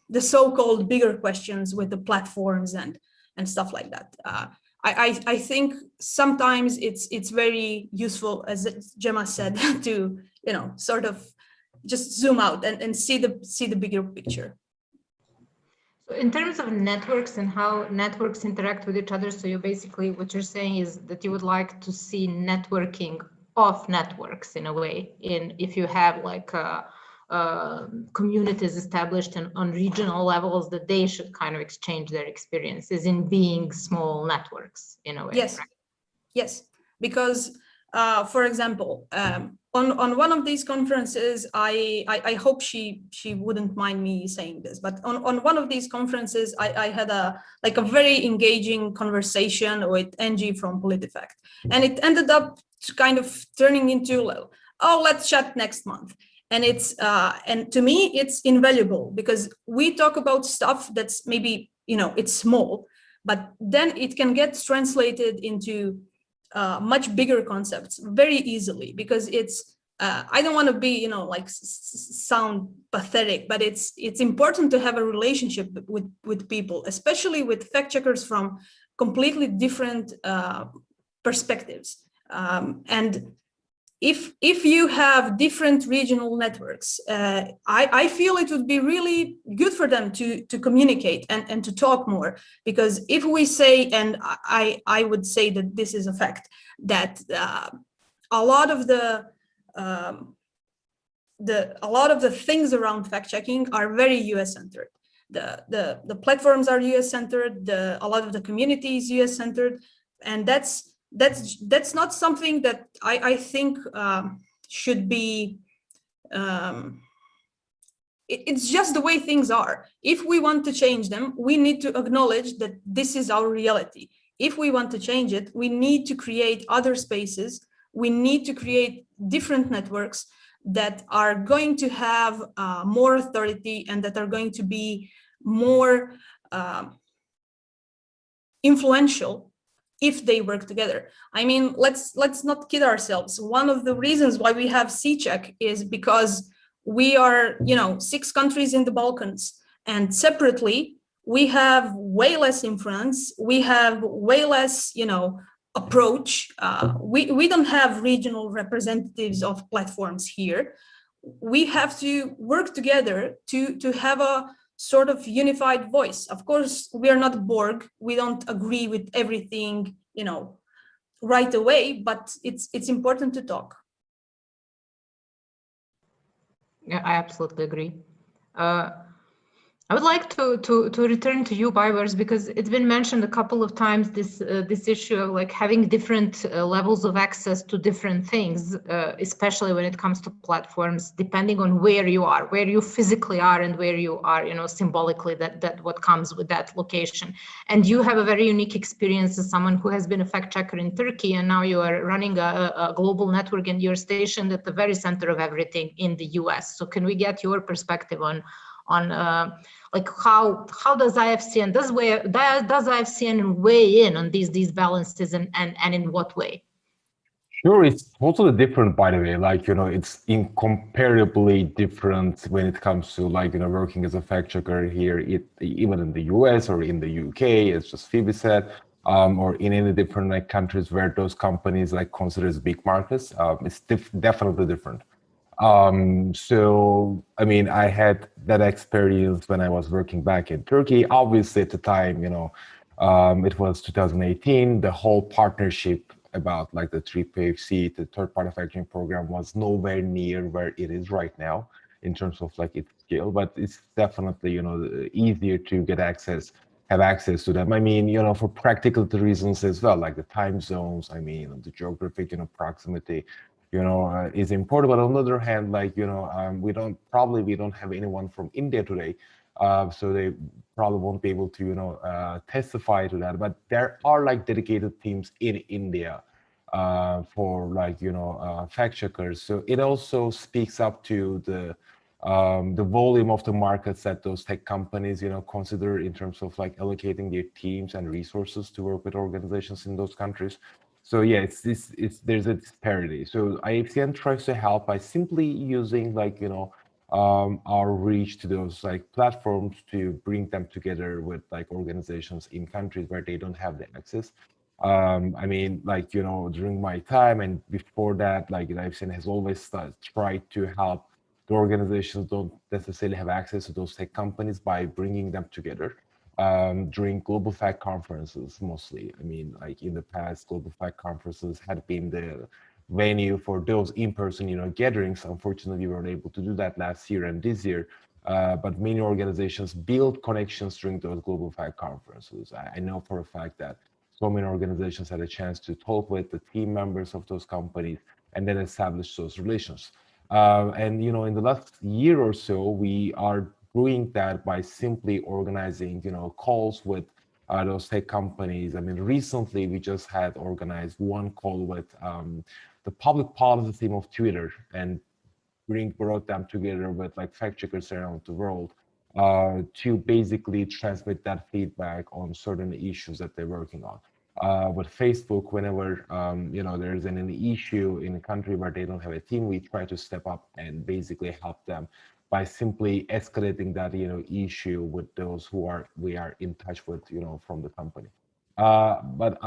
the so-called bigger questions with the platforms and stuff like that. I think sometimes it's very useful, as Gemma said, to sort of just zoom out and see the bigger picture. So in terms of networks and how networks interact with each other, so you basically, what you're saying is that you would like to see networking of networks in a way, if you have like communities established on regional levels, that they should kind of exchange their experiences in being small networks in a way. Yes, right? Yes, because for example, on one of these conferences, I hope she wouldn't mind me saying this, but on one of these conferences, I had a very engaging conversation with Angie from PolitiFact, and it ended up kind of turning into, oh, let's chat next month. And it's and to me, it's invaluable, because we talk about stuff that's maybe, it's small, but then it can get translated into much bigger concepts very easily, because it's I don't want to be sound pathetic, but it's important to have a relationship with people, especially with fact checkers from completely different perspectives, and if you have different regional networks, I feel it would be really good for them to communicate and to talk more, because if we say, and I would say that this is a fact, that a lot of the things around fact checking are very US centered. The platforms are US centered. A lot of the community is US centered, and that's not something that I think should be. It's just the way things are. If we want to change them, we need to acknowledge that this is our reality. If we want to change it, we need to create other spaces. We need to create different networks that are going to have more authority and that are going to be more influential if they work together. I mean, let's not kid ourselves. One of the reasons why we have CCheck is because we are, 6 countries in the Balkans, and separately we have way less influence. We have way less, approach. We don't have regional representatives of platforms here. We have to work together to have a sort of unified voice. Of course, we are not Borg. We don't agree with everything, right away, but it's important to talk. Yeah, I absolutely agree. I would like to return to you, Baybars, because it's been mentioned a couple of times, this issue of like having different levels of access to different things, especially when it comes to platforms, depending on where you physically are, and where you are, symbolically, that what comes with that location. And you have a very unique experience as someone who has been a fact checker in Turkey, and now you are running a global network, and you're stationed at the very center of everything in the US. So can we get your perspective on like how does IFCN does IFCN weigh in on these balances, and in what way? Sure, it's totally different, by the way. Like, it's incomparably different when it comes to working as a fact checker here, even in the US or in the UK, as just Phoebe said, or in any different countries where those companies consider as big markets. It's definitely different. So, I mean, I had that experience when I was working back in Turkey. Obviously, at the time, it was 2018. The whole partnership about the 3PFC, the third-party factoring program, was nowhere near where it is right now in terms of its scale. But it's definitely, easier to have access to them. I mean, for practical reasons as well, like the time zones. I mean, the geographic, proximity. Is important. But on the other hand, we don't have anyone from India today, so they probably won't be able to, testify to that. But there are dedicated teams in India for fact checkers. So it also speaks up to the volume of the markets that those tech companies, consider in terms of allocating their teams and resources to work with organizations in those countries. So yeah, there's a disparity. So IFCN tries to help by simply using our reach to those platforms to bring them together with organizations in countries where they don't have the access. I mean, like, you know, during my time and before that, like IFCN has always tried to help the organizations don't necessarily have access to those tech companies by bringing them together during global fact conferences mostly. I mean, like in the past, global fact conferences had been the venue for those in-person, you know, gatherings. Unfortunately, we weren't able to do that last year and this year. But many organizations build connections during those global fact conferences. I know for a fact that so many organizations had a chance to talk with the team members of those companies and then establish those relations. And, you know, in the last year or so, we are doing that by simply organizing, you know, calls with those tech companies. I mean, recently we just had organized one call with the public policy team of Twitter, and brought them together with like fact checkers around the world to basically transmit that feedback on certain issues that they're working on. With Facebook, whenever you know, there's an issue in a country where they don't have a team, we try to step up and basically help them by simply escalating that, you know, issue with those who we are in touch with, you know, from the company. But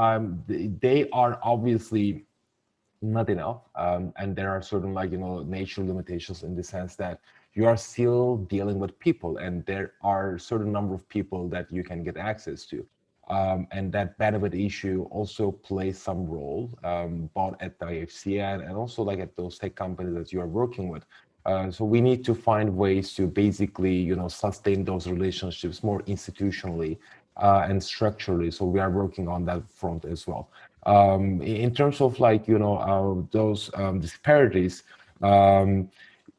they are obviously not enough, and there are certain, like, you know, nature limitations in the sense that you are still dealing with people, and there are certain number of people that you can get access to, and that bandwidth issue also plays some role, both at the IFCN and also like at those tech companies that you are working with. So we need to find ways to basically, you know, sustain those relationships more institutionally and structurally. So we are working on that front as well. In terms of, like, you know, those disparities,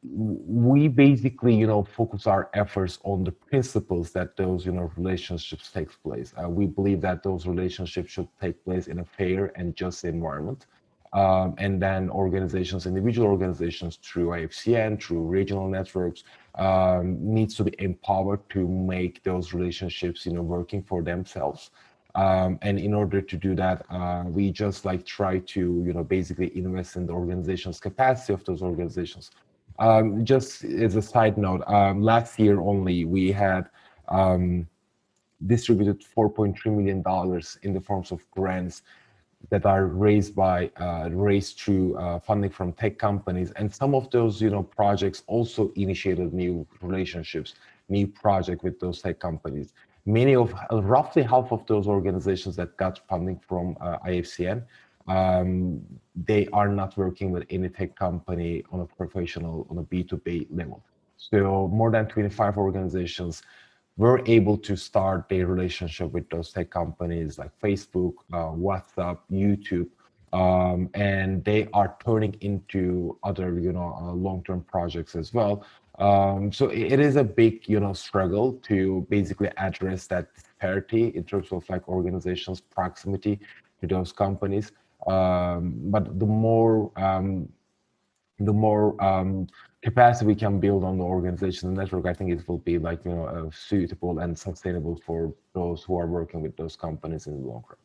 we basically, you know, focus our efforts on the principles that those, you know, relationships take place. We believe that those relationships should take place in a fair and just environment. And then organizations, individual organizations through IFCN, through regional networks, needs to be empowered to make those relationships, you know, working for themselves. And in order to do that, we just like try to, you know, basically invest in the organization's capacity of those organizations. Just as a side note, last year only we had distributed $4.3 million in the forms of grants that are raised through funding from tech companies, and some of those, you know, projects also initiated new relationships, new project with those tech companies. Many of roughly half of those organizations that got funding from IFCN, they are not working with any tech company on a professional, on a B2B level. So more than 25 organizations were able to start their relationship with those tech companies like Facebook, WhatsApp, YouTube, and they are turning into other, you know, long-term projects as well. So it is a big, you know, struggle to basically address that disparity in terms of like organizations' proximity to those companies. But the more capacity we can build on the organization and network, I think it will be, like, you know, suitable and sustainable for those who are working with those companies in the long run.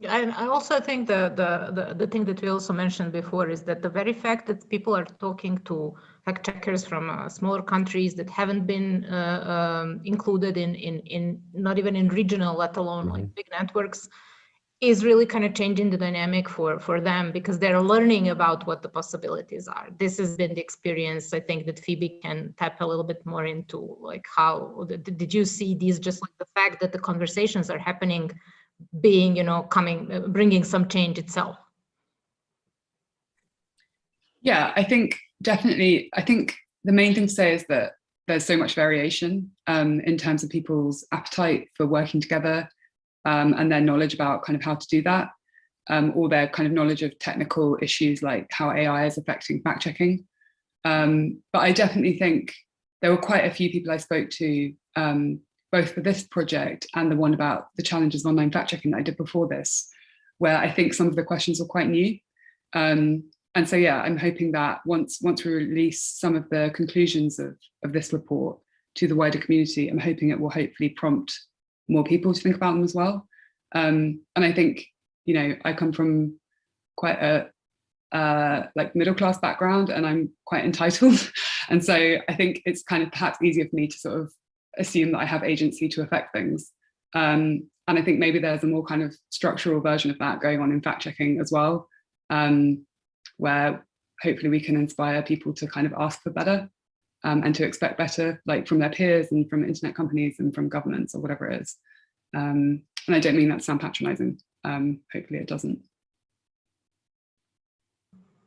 And I also think the thing that we also mentioned before is that the very fact that people are talking to fact checkers from smaller countries that haven't been included in not even in regional, let alone like big networks, is really kind of changing the dynamic for them, because they're learning about what the possibilities are. This has been the experience, I think, that Phoebe can tap a little bit more into, like how did you see these, just like the fact that the conversations are happening, being, you know, bringing some change itself? Yeah, I think definitely. I think the main thing to say is that there's so much variation in terms of people's appetite for working together and their knowledge about kind of how to do that, or their kind of knowledge of technical issues like how AI is affecting fact checking. But I definitely think there were quite a few people I spoke to, both for this project and the one about the challenges of online fact checking that I did before this, where I think some of the questions were quite new. And so, yeah, I'm hoping that once we release some of the conclusions of this report to the wider community, I'm hoping it will hopefully prompt more people to think about them as well. And I think, you know, I come from quite a like middle-class background, and I'm quite entitled. And so I think it's kind of perhaps easier for me to sort of assume that I have agency to affect things. And I think maybe there's a more kind of structural version of that going on in fact checking as well, where hopefully we can inspire people to kind of ask for better and to expect better, like from their peers and from internet companies and from governments or whatever it is. And I don't mean that to sound patronizing. Hopefully it doesn't.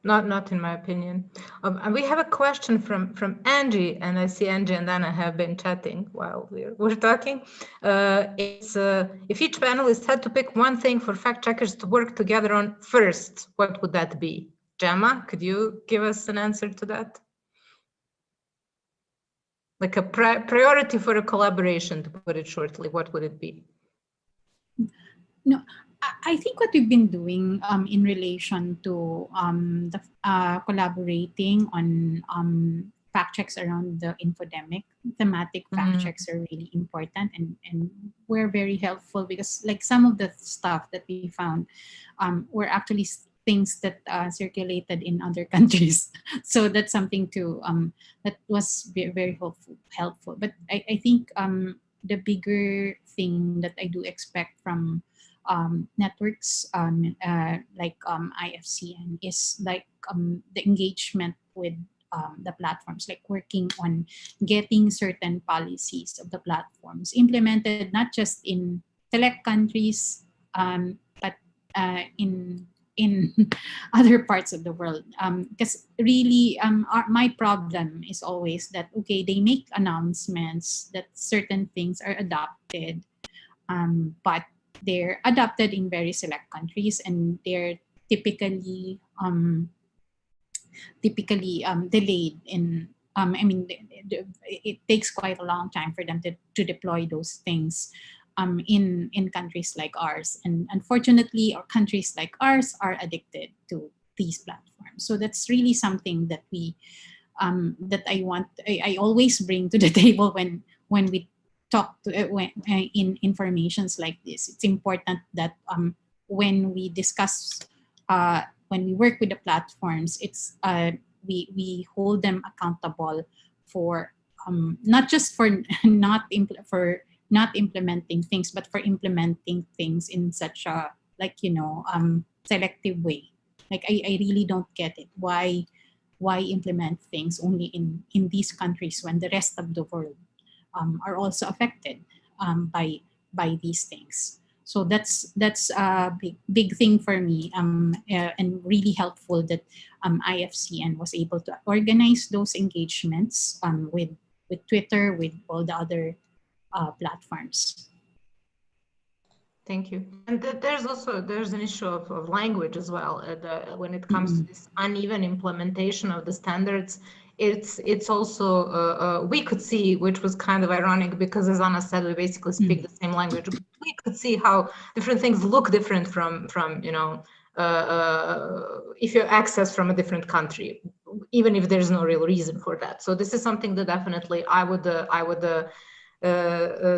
Not in my opinion. And we have a question from Angie, and I see Angie and Anna have been chatting while we're talking. It's if each panelist had to pick one thing for fact checkers to work together on first, what would that be? Gemma, could you give us an answer to that? Like a priority for a collaboration, to put it shortly, what would it be? No, I think what we've been doing in relation to collaborating on fact checks around the infodemic, thematic fact checks are really important and were very helpful because like some of the stuff that we found were actually things that circulated in other countries. So that's something to that was very helpful. But I think the bigger thing that I do expect from networks like IFCN is like the engagement with the platforms, like working on getting certain policies of the platforms implemented, not just in select countries, but in other parts of the world. Because really, my problem is always that, okay, they make announcements that certain things are adopted, but they're adopted in very select countries and they're typically delayed in I mean it takes quite a long time for them to deploy those things in countries like ours, and unfortunately our countries like ours are addicted to these platforms. So that's really something that we that I always bring to the table when we talk to in informations like this. It's important that when we discuss when we work with the platforms, it's we hold them accountable for not just for not implementing things, but for implementing things in such a selective way. Like I really don't get it. Why implement things only in these countries when the rest of the world are also affected by these things? So that's a big thing for me, and really helpful that IFCN was able to organize those engagements with Twitter, with all the other platforms. Thank you. And there's an issue of language as well. When it comes to this uneven implementation of the standards, it's also we could see, which was kind of ironic because, as Anna said, we basically speak the same language. We could see how different things look different from if you access from a different country, even if there's no real reason for that. So this is something that definitely I would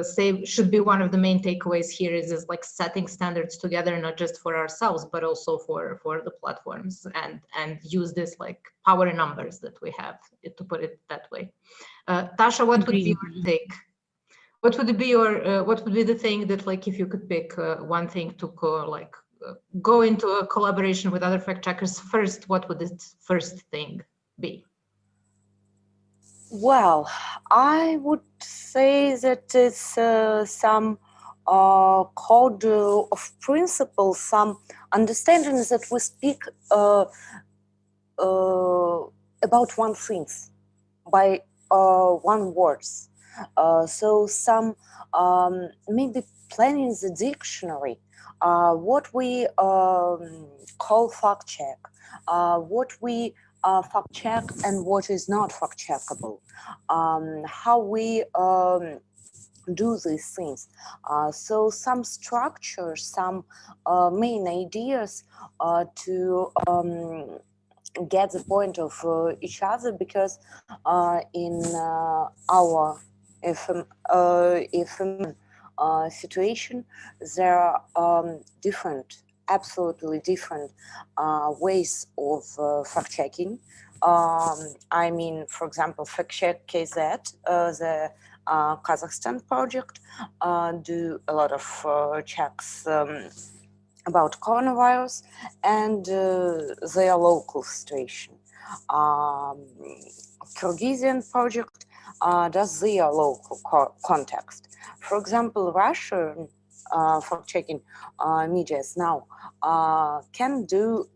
say should be one of the main takeaways here is like setting standards together, not just for ourselves, but also for the platforms, and use this like power in numbers that we have, to put it that way. Tasha, what would be your take? What would be your what would be the thing that, like, if you could pick one thing to go into a collaboration with other fact checkers first, what would this first thing be? Well, I would say that it's some code of principles, some understanding that we speak about one thing by one words. So some maybe planning the dictionary, what we call fact check, what we fact check and what is not fact checkable, how we do these things. So some structure, some main ideas to get the point of each other, because in our FM situation, there are absolutely different ways of fact checking. I mean, for example, fact check KZ, the Kazakhstan project do a lot of checks about coronavirus and their local situation. Kyrgyzstan project does their local context. For example, Russian fact-checking medias now can do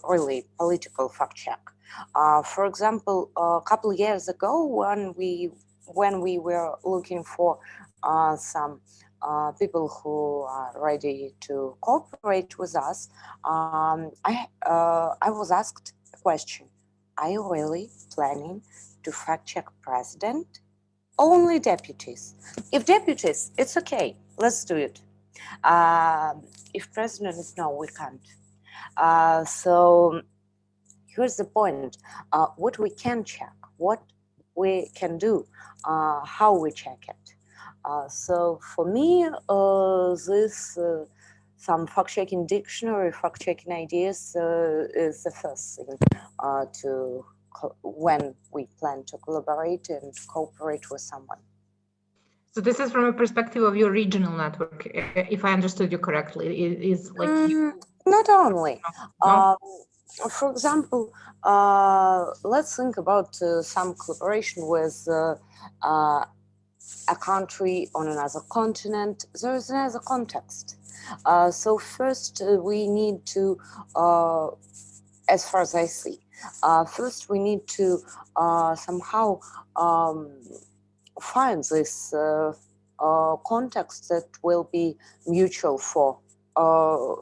really political fact-check. For example, a couple of years ago, when we were looking for some people who are ready to cooperate with us, I was asked a question: are you really planning to fact-check president? Only deputies. If deputies, it's okay, let's do it. If president is no, we can't. So here's the point: what we can check, what we can do, how we check it. So for me, this some fact-checking dictionary, fact-checking ideas is the first thing to when we plan to collaborate and cooperate with someone. So this is from a perspective of your regional network, if I understood you correctly. Is like not only. No? For example, let's think about some collaboration with a country on another continent. There is another context. So first we need to, as far as I see, first we need to somehow find this context that will be mutual for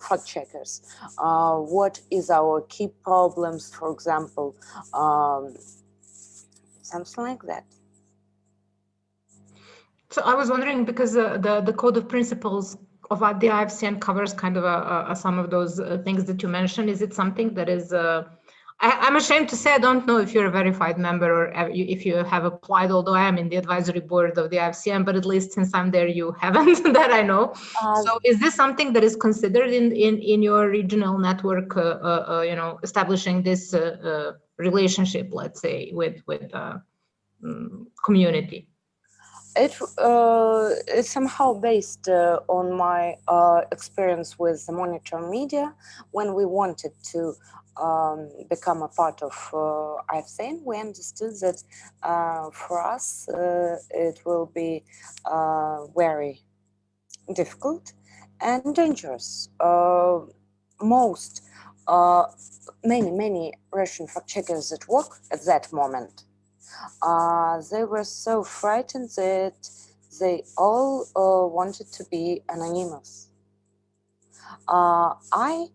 fact checkers. What is our key problems, for example, something like that. So I was wondering, because the code of principles of the IFCN covers kind of some of those things that you mentioned. Is it something that is, I'm ashamed to say, I don't know if you're a verified member or if you have applied, although I am in the advisory board of the IFCN, but at least since I'm there, you haven't, that I know. So is this something that is considered in your regional network, you know, establishing this relationship, let's say, with community? It's somehow based on my experience with the monitor media. When we wanted to become a part of IFCN, we understood that for us it will be very difficult and dangerous. Many Russian fact checkers that work at that moment, they were so frightened that they all wanted to be anonymous. I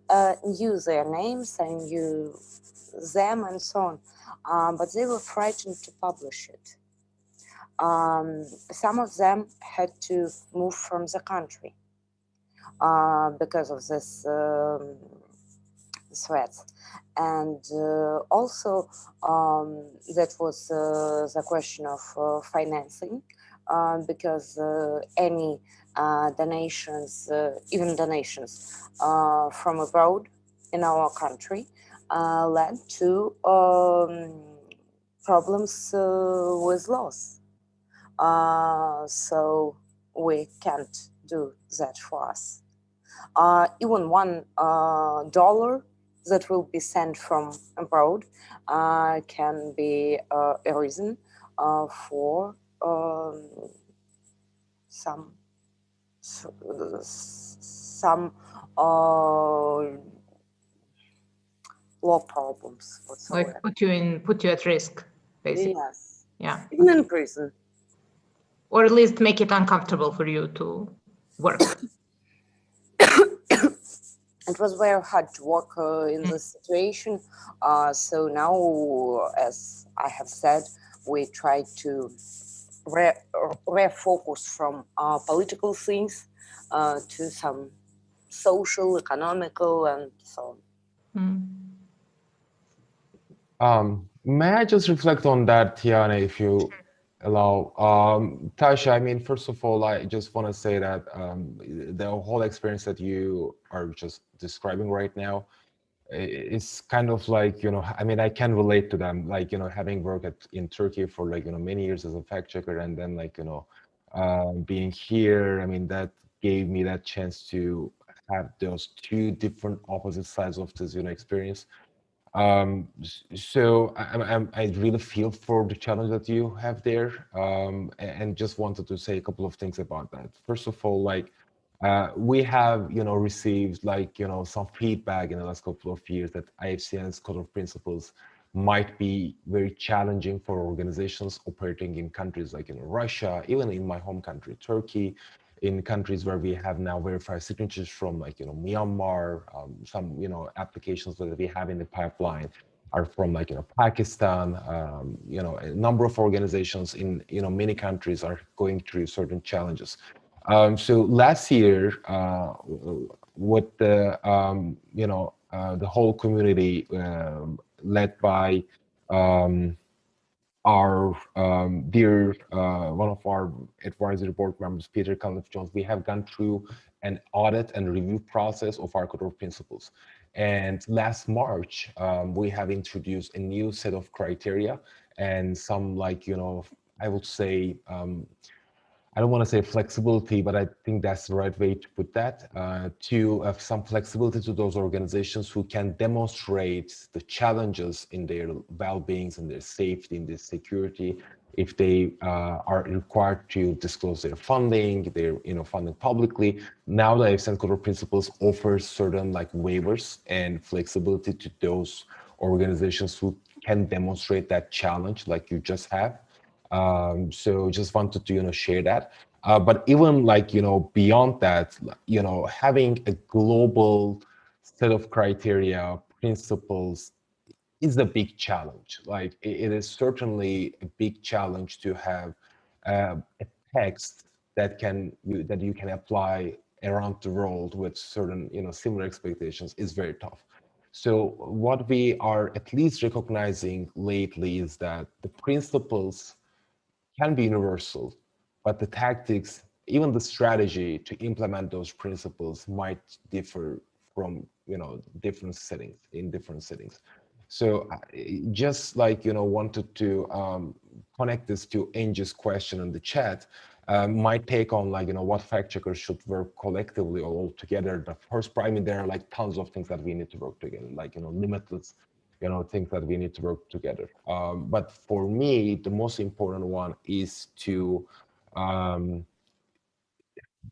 knew their names, I knew them and so on, but they were frightened to publish it. Some of them had to move from the country because of this threats. And also that was the question of financing, because any donations, even donations from abroad in our country led to problems with laws. So we can't do that for us. Even $1 that will be sent from abroad can be a reason for some law problems whatsoever. Like put you at risk, basically. Yes. Yeah. Even in prison. Or at least make it uncomfortable for you to work. It was very hard to work in this situation. So now, as I have said, we try to refocus from political things to some social, economical, and so on. May I just reflect on that, Tijana, if you allow? Tasha, I mean, first of all, I just want to say that the whole experience that you are just describing right now it's kind of like, I mean, I can relate to them, like, having worked in Turkey for like, many years as a fact checker, and then like, being here, I mean, that gave me that chance to have those two different opposite sides of this, experience. So I really feel for the challenge that you have there, and just wanted to say a couple of things about that. First of all, like, we have, received like, some feedback in the last couple of years that IFCN's Code of Principles might be very challenging for organizations operating in countries like, Russia, even in my home country, Turkey, in countries where we have now verified signatures from, like, Myanmar, some, applications that we have in the pipeline are from, like, Pakistan. A number of organizations in, many countries are going through certain challenges. So last year, with the, the whole community led by our dear, one of our advisory board members, Peter Cunliffe-Jones, we have gone through an audit and review process of our Code of Principles. And last March, we have introduced a new set of criteria and some, like, I would say, I don't want to say flexibility, but I think that's the right way to put that, to have some flexibility to those organizations who can demonstrate the challenges in their well-being and their safety and their security, if they are required to disclose their funding, their funding publicly. Now the IFCN Code of Principles offers certain, like, waivers and flexibility to those organizations who can demonstrate that challenge like you just have. So just wanted to, share that. But even, like, beyond that, having a global set of criteria, principles is a big challenge. Like, it is certainly a big challenge to have a text that you can apply around the world with certain, similar expectations is very tough. So what we are at least recognizing lately is that the principles can be universal, but the tactics, even the strategy to implement those principles might differ from, different settings, in different settings. So just like, wanted to connect this to Angie's question in the chat, my take on, like, what fact checkers should work collectively or all together. The first, I mean, there are like tons of things that we need to work together, like, limitless, things that we need to work together. But for me, the most important one is to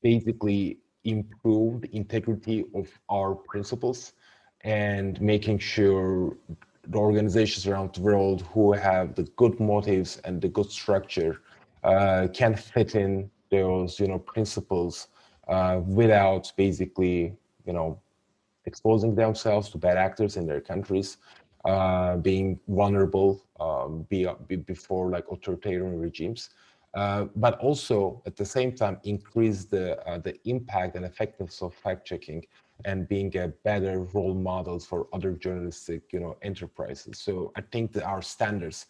basically improve the integrity of our principles and making sure the organizations around the world who have the good motives and the good structure can fit in those, principles without basically, exposing themselves to bad actors in their countries, being vulnerable before, like, authoritarian regimes, but also at the same time increase the impact and effectiveness of fact checking and being a better role models for other journalistic, enterprises. So I think that our standards,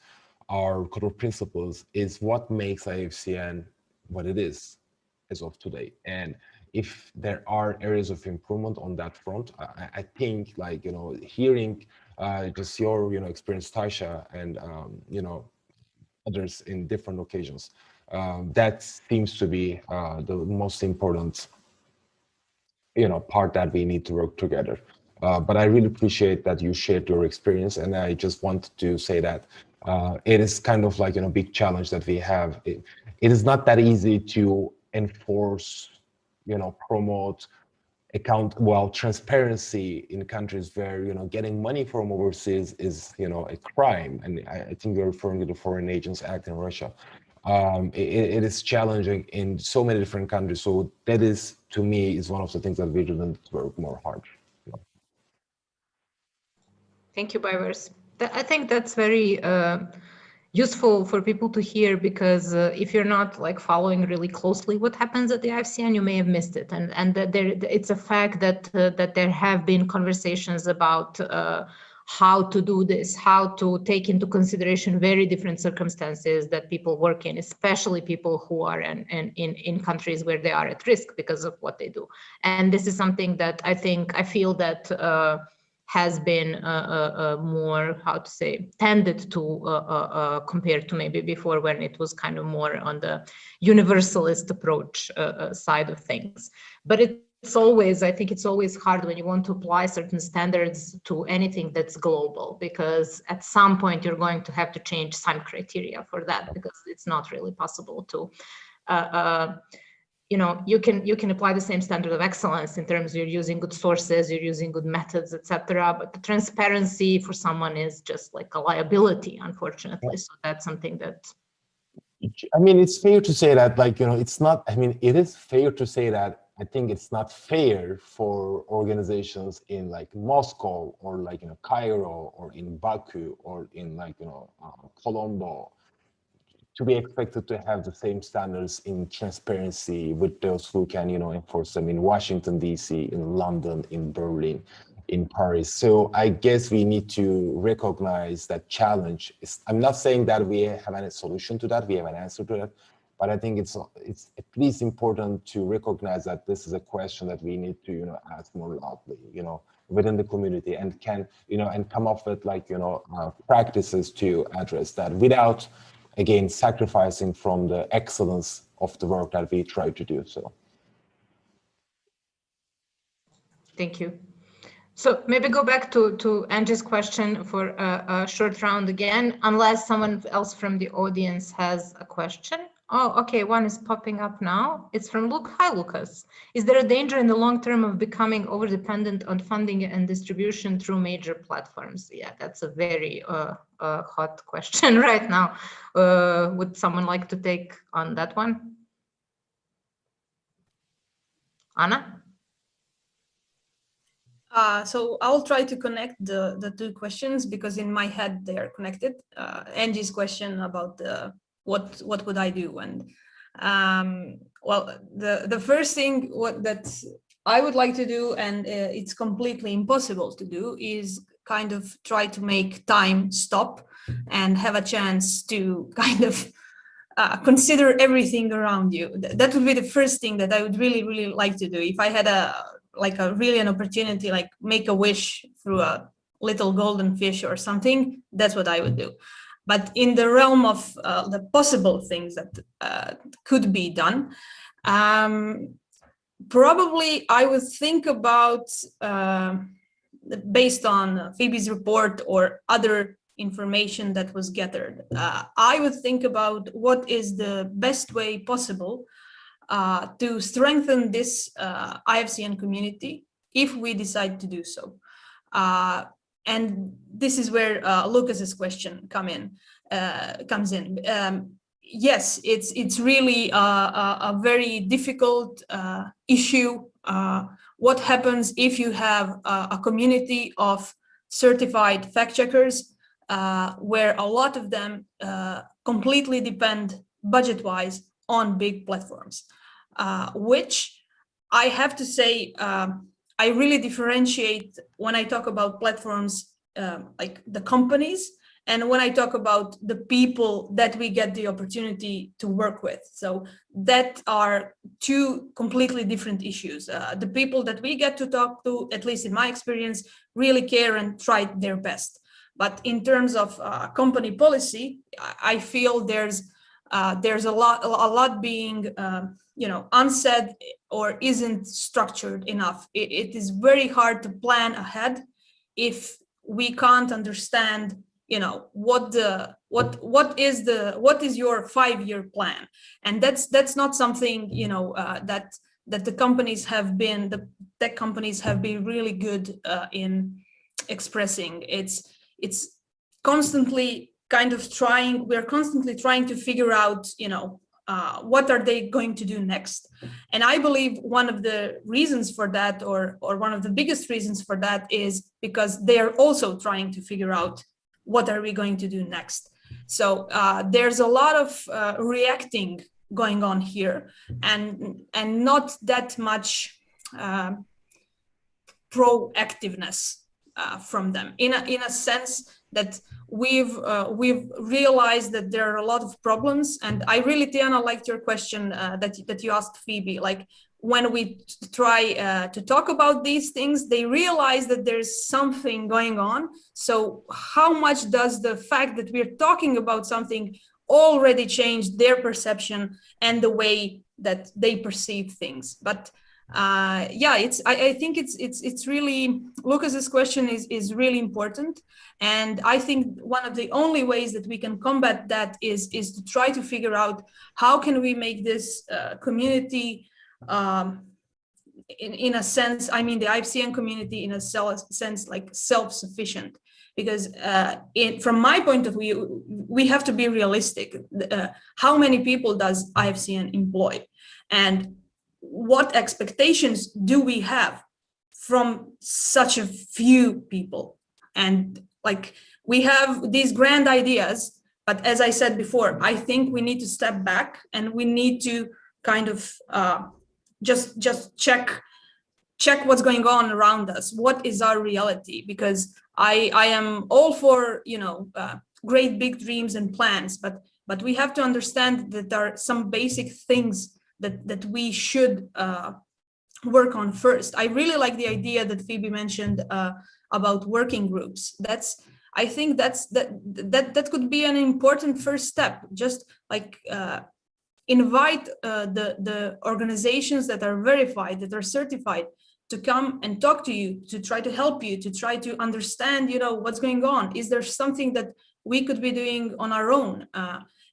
our Code of Principles, is what makes IFCN what it is as of today. And if there are areas of improvement on that front, I think, like, hearing just your, experience, Tasha, and, others in different occasions, that seems to be the most important, part that we need to work together. But I really appreciate that you shared your experience, and I just wanted to say that it is kind of like, big challenge that we have. It is not that easy to enforce, promote transparency in countries where, getting money from overseas is, a crime. And I think you're referring to the Foreign Agents Act in Russia. It is challenging in so many different countries. So that is, to me, is one of the things that we need to work more hard. Thank you, Baybars. I think that's very useful for people to hear, because if you're not, like, following really closely what happens at the IFCN, you may have missed it. And that it's a fact that that there have been conversations about how to do this, how to take into consideration very different circumstances that people work in, especially people who are in countries where they are at risk because of what they do. And this is something that I feel that has been more, how to say, tended to compared to maybe before, when it was kind of more on the universalist approach side of things. But it's always, I think it's always hard when you want to apply certain standards to anything that's global, because at some point you're going to have to change some criteria for that, because it's not really possible to you know, you can apply the same standard of excellence in terms of you're using good sources, you're using good methods, etc. But the transparency for someone is just like a liability, unfortunately. So that's something that. I mean, it's fair to say that, like, you know, it's not, I mean, it is fair to say that I think it's not fair for organizations in like Moscow or like, you know, Cairo or in Baku or in like, you know, Colombo, to be expected to have the same standards in transparency with those who can, you know, enforce them in Washington, D.C., in London, in Berlin, in Paris. So I guess we need to recognize that challenge. I'm not saying that we have any solution to that, we have an answer to that, but I think it's at least important to recognize that this is a question that we need to, you know, ask more loudly, you know, within the community, and can, you know, and come up with like, you know, practices to address that without, again, sacrificing from the excellence of the work that we try to do. So thank you. So maybe go back to Angie's question for a short round again, unless someone else from the audience has a question. Oh, okay, one is popping up now. It's from Luke. Hi, Lucas. Is there a danger in the long term of becoming over-dependent on funding and distribution through major platforms? Yeah, that's a very hot question right now. Would someone like to take on that one? Anna? So I'll try to connect the two questions, because in my head they are connected. Angie's question about what would I do, and well, the first thing that I would like to do, and it's completely impossible to do, is kind of try to make time stop and have a chance to kind of consider everything around you. That would be the first thing that I would really like to do. If I had an opportunity, like make a wish through a little golden fish or something, that's what I would do. But in the realm of the possible things that could be done, probably I would think about, based on Phoebe's report or other information that was gathered, I would think about what is the best way possible to strengthen this IFCN community if we decide to do so. And this is where Lucas's question comes in. Yes, it's really a very difficult issue. What happens if you have a community of certified fact checkers, where a lot of them completely depend budget-wise on big platforms, which I have to say, I really differentiate when I talk about platforms, like the companies, and when I talk about the people that we get the opportunity to work with. So that are two completely different issues. The people that we get to talk to, at least in my experience, really care and try their best. But in terms of company policy, I feel there's a lot being unsaid or isn't structured enough. It is very hard to plan ahead if we can't understand, what is your 5-year plan, and that's not something that the companies have been, the tech companies have been really good in expressing. It's constantly kind of trying. We're constantly trying to figure out, what are they going to do next? And I believe one of the reasons for that, or one of the biggest reasons for that, is because they are also trying to figure out what are we going to do next. So there's a lot of reacting going on here, and not that much proactiveness from them, in a sense that we've realized that there are a lot of problems. And I really, Tijana, liked your question that you asked Phoebe. Like, when we try to talk about these things, they realize that there's something going on. So how much does the fact that we're talking about something already change their perception and the way that they perceive things? But yeah, I think it's really, Lucas's question is really important. And I think one of the only ways that we can combat that is to try to figure out how can we make this community, in a sense, I mean the IFCN community in a sense like self-sufficient. Because from my point of view, we have to be realistic. How many people does IFCN employ? And what expectations do we have from such a few people? And like, we have these grand ideas, but as I said before, I think we need to step back and we need to kind of just check what's going on around us. What is our reality? Because I am all for, you know, great big dreams and plans, but we have to understand that there are some basic things that we should work on first. I really like the idea that Phoebe mentioned about working groups. I think that could be an important first step. Just like invite the organizations that are verified, that are certified, to come and talk to you, to try to help you, to try to understand, you know, what's going on. Is there something that we could be doing on our own?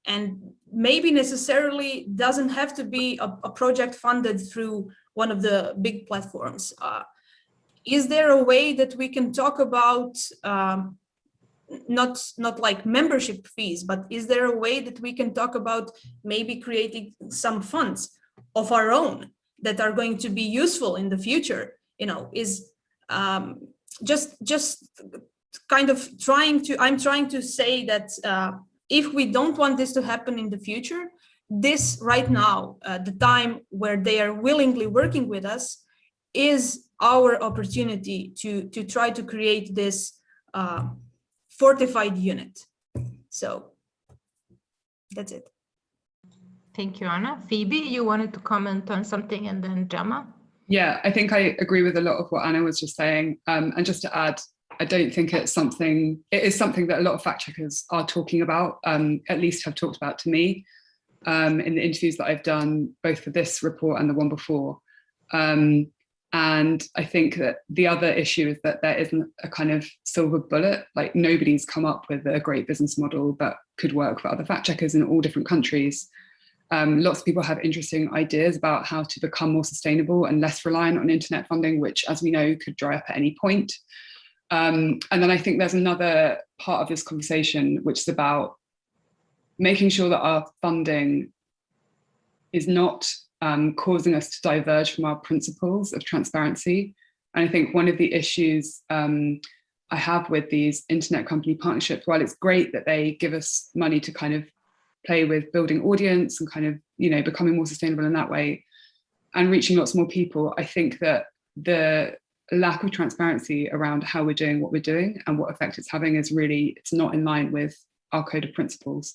And maybe necessarily doesn't have to be a project funded through one of the big platforms. Is there a way that we can talk about not like membership fees, but is there a way that we can talk about maybe creating some funds of our own that are going to be useful in the future? You know, is just kind of I'm trying to say that if we don't want this to happen in the future, this right now, the time where they are willingly working with us, is our opportunity to try to create this fortified unit. So that's it. Thank you, Anna. Phoebe, you wanted to comment on something, and then Gemma? Yeah, I think I agree with a lot of what Anna was just saying. And just to add, I don't think it is something that a lot of fact checkers are talking about, at least have talked about to me in the interviews that I've done, both for this report and the one before. And I think that the other issue is that there isn't a kind of silver bullet. Like, nobody's come up with a great business model that could work for other fact checkers in all different countries. Lots of people have interesting ideas about how to become more sustainable and less reliant on internet funding, which, as we know, could dry up at any point. And then I think there's another part of this conversation, which is about making sure that our funding is not causing us to diverge from our principles of transparency. And I think one of the issues I have with these internet company partnerships, while it's great that they give us money to kind of play with building audience and kind of, you know, becoming more sustainable in that way and reaching lots more people, I think that the lack of transparency around how we're doing what we're doing and what effect it's having is really, it's not in line with our code of principles.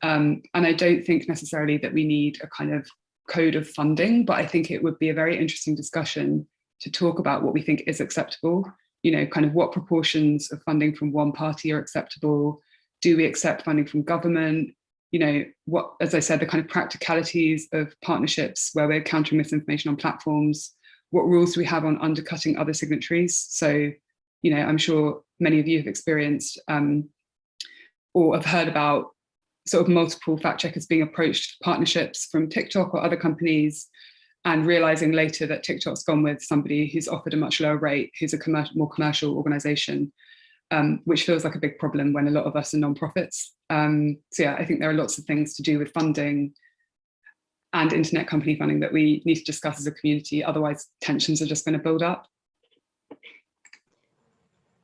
And I don't think necessarily that we need a kind of code of funding, but I think it would be a very interesting discussion to talk about what we think is acceptable, you know, kind of what proportions of funding from one party are acceptable. Do we accept funding from government? You know, what, as I said, the kind of practicalities of partnerships where we're countering misinformation on platforms. What rules do we have on undercutting other signatories? So, you know, I'm sure many of you have experienced or have heard about sort of multiple fact checkers being approached for partnerships from TikTok or other companies, and realizing later that TikTok's gone with somebody who's offered a much lower rate, who's a more commercial organization, which feels like a big problem when a lot of us are nonprofits. So yeah, I think there are lots of things to do with funding and internet company funding that we need to discuss as a community. Otherwise, tensions are just going to build up.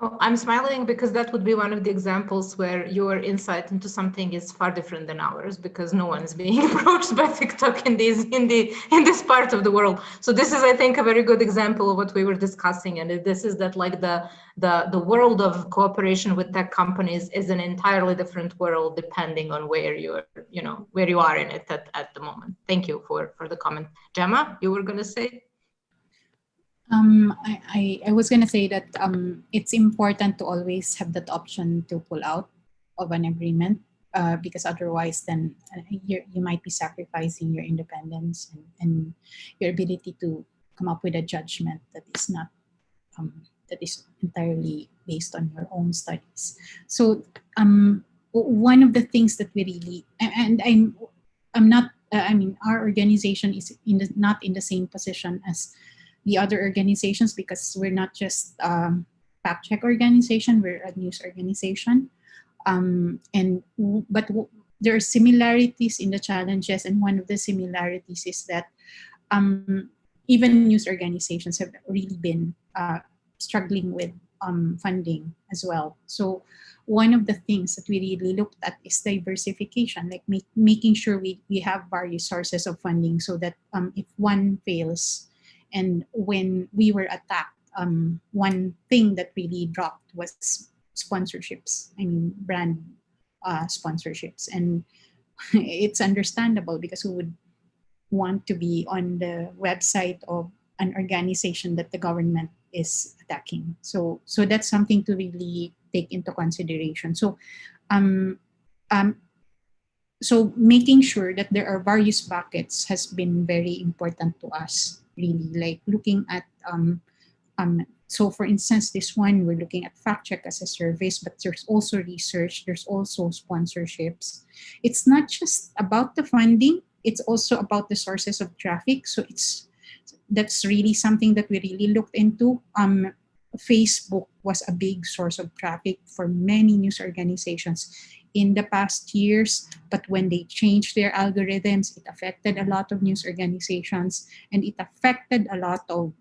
Oh, I'm smiling because that would be one of the examples where your insight into something is far different than ours, because no one is being approached by TikTok in this part of the world. So this is, I think, a very good example of what we were discussing, and this is that like the world of cooperation with tech companies is an entirely different world depending on where you're, where you are in it at the moment. Thank you for the comment. Gemma, you were going to say? I was going to say that it's important to always have that option to pull out of an agreement, because otherwise then you might be sacrificing your independence and your ability to come up with a judgment that is not that is entirely based on your own studies. So one of the things that we really, and I'm not, I mean, our organization is not in the same position as the other organizations, because we're not just fact check organization, we're a news organization. But there are similarities in the challenges, and one of the similarities is that even news organizations have really been struggling with funding as well. So one of the things that we really looked at is diversification, like making sure we have various sources of funding, so that if one fails, and when we were attacked, one thing that really dropped was sponsorships. I mean, brand sponsorships. And it's understandable, because who would want to be on the website of an organization that the government is attacking? So that's something to really take into consideration. So so making sure that there are various buckets has been very important to us, really, like looking at so for instance, this one, we're looking at fact check as a service, but there's also research, there's also sponsorships. It's not just about the funding, it's also about the sources of traffic. So that's really something that we really looked into. Facebook was a big source of traffic for many news organizations in the past years, but when they changed their algorithms, it affected a lot of news organizations, and it affected a lot of,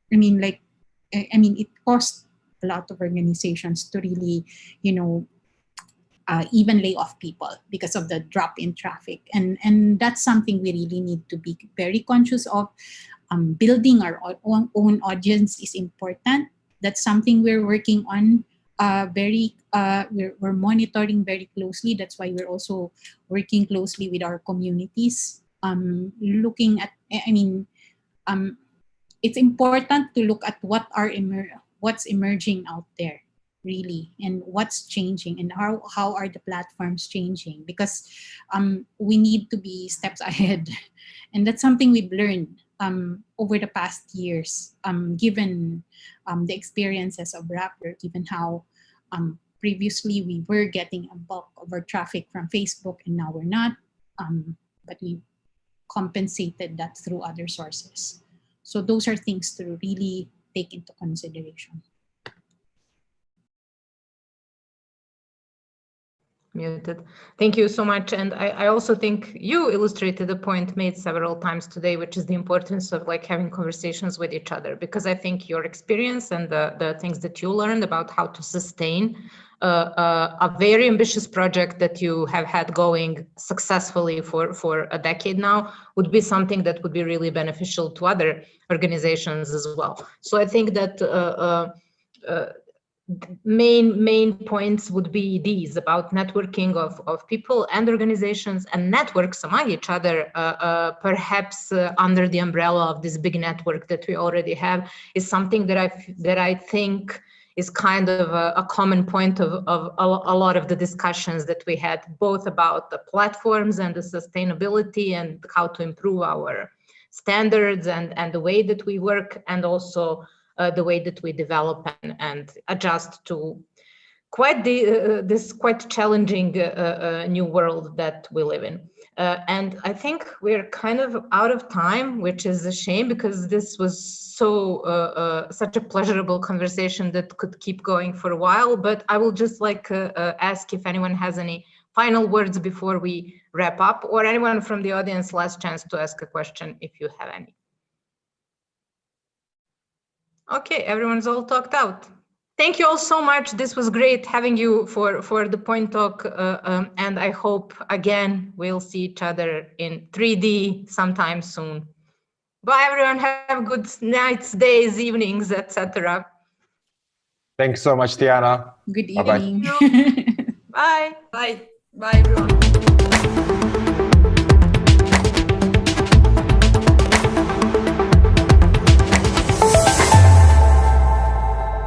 it cost a lot of organizations to really, even lay off people because of the drop in traffic. And that's something we really need to be very conscious of. Building our own audience is important. That's something we're working on. We're monitoring very closely. That's why we're also working closely with our communities. Looking at, it's important to look at what's emerging out there, really, and what's changing, and how are the platforms changing, because we need to be steps ahead. And that's something we've learned over the past years, given the experiences of Rappler, given how previously we were getting a bulk of our traffic from Facebook, and now we're not, but we compensated that through other sources. So those are things to really take into consideration. Muted. Thank you so much. And I also think you illustrated a point made several times today, which is the importance of like having conversations with each other, because I think your experience and the things that you learned about how to sustain a very ambitious project that you have had going successfully for a decade now would be something that would be really beneficial to other organizations as well. So I think that main points would be these about networking of people and organizations and networks among each other, perhaps under the umbrella of this big network that we already have, is something that I think is kind of a common point of a lot of the discussions that we had, both about the platforms and the sustainability and how to improve our standards and the way that we work, and also the way that we develop and adjust to quite this quite challenging new world that we live in. And I think we're kind of out of time, which is a shame, because this was such a pleasurable conversation that could keep going for a while. But I will just like ask if anyone has any final words before we wrap up, or anyone from the audience, last chance to ask a question if you have any. Okay, everyone's all talked out. Thank you all so much. This was great having you for the Point Talk. And I hope, again, we'll see each other in 3D sometime soon. Bye, everyone. Have good nights, days, evenings, etc. Thanks so much, Tijana. Good Bye-bye. evening. Bye. Bye. Bye, everyone.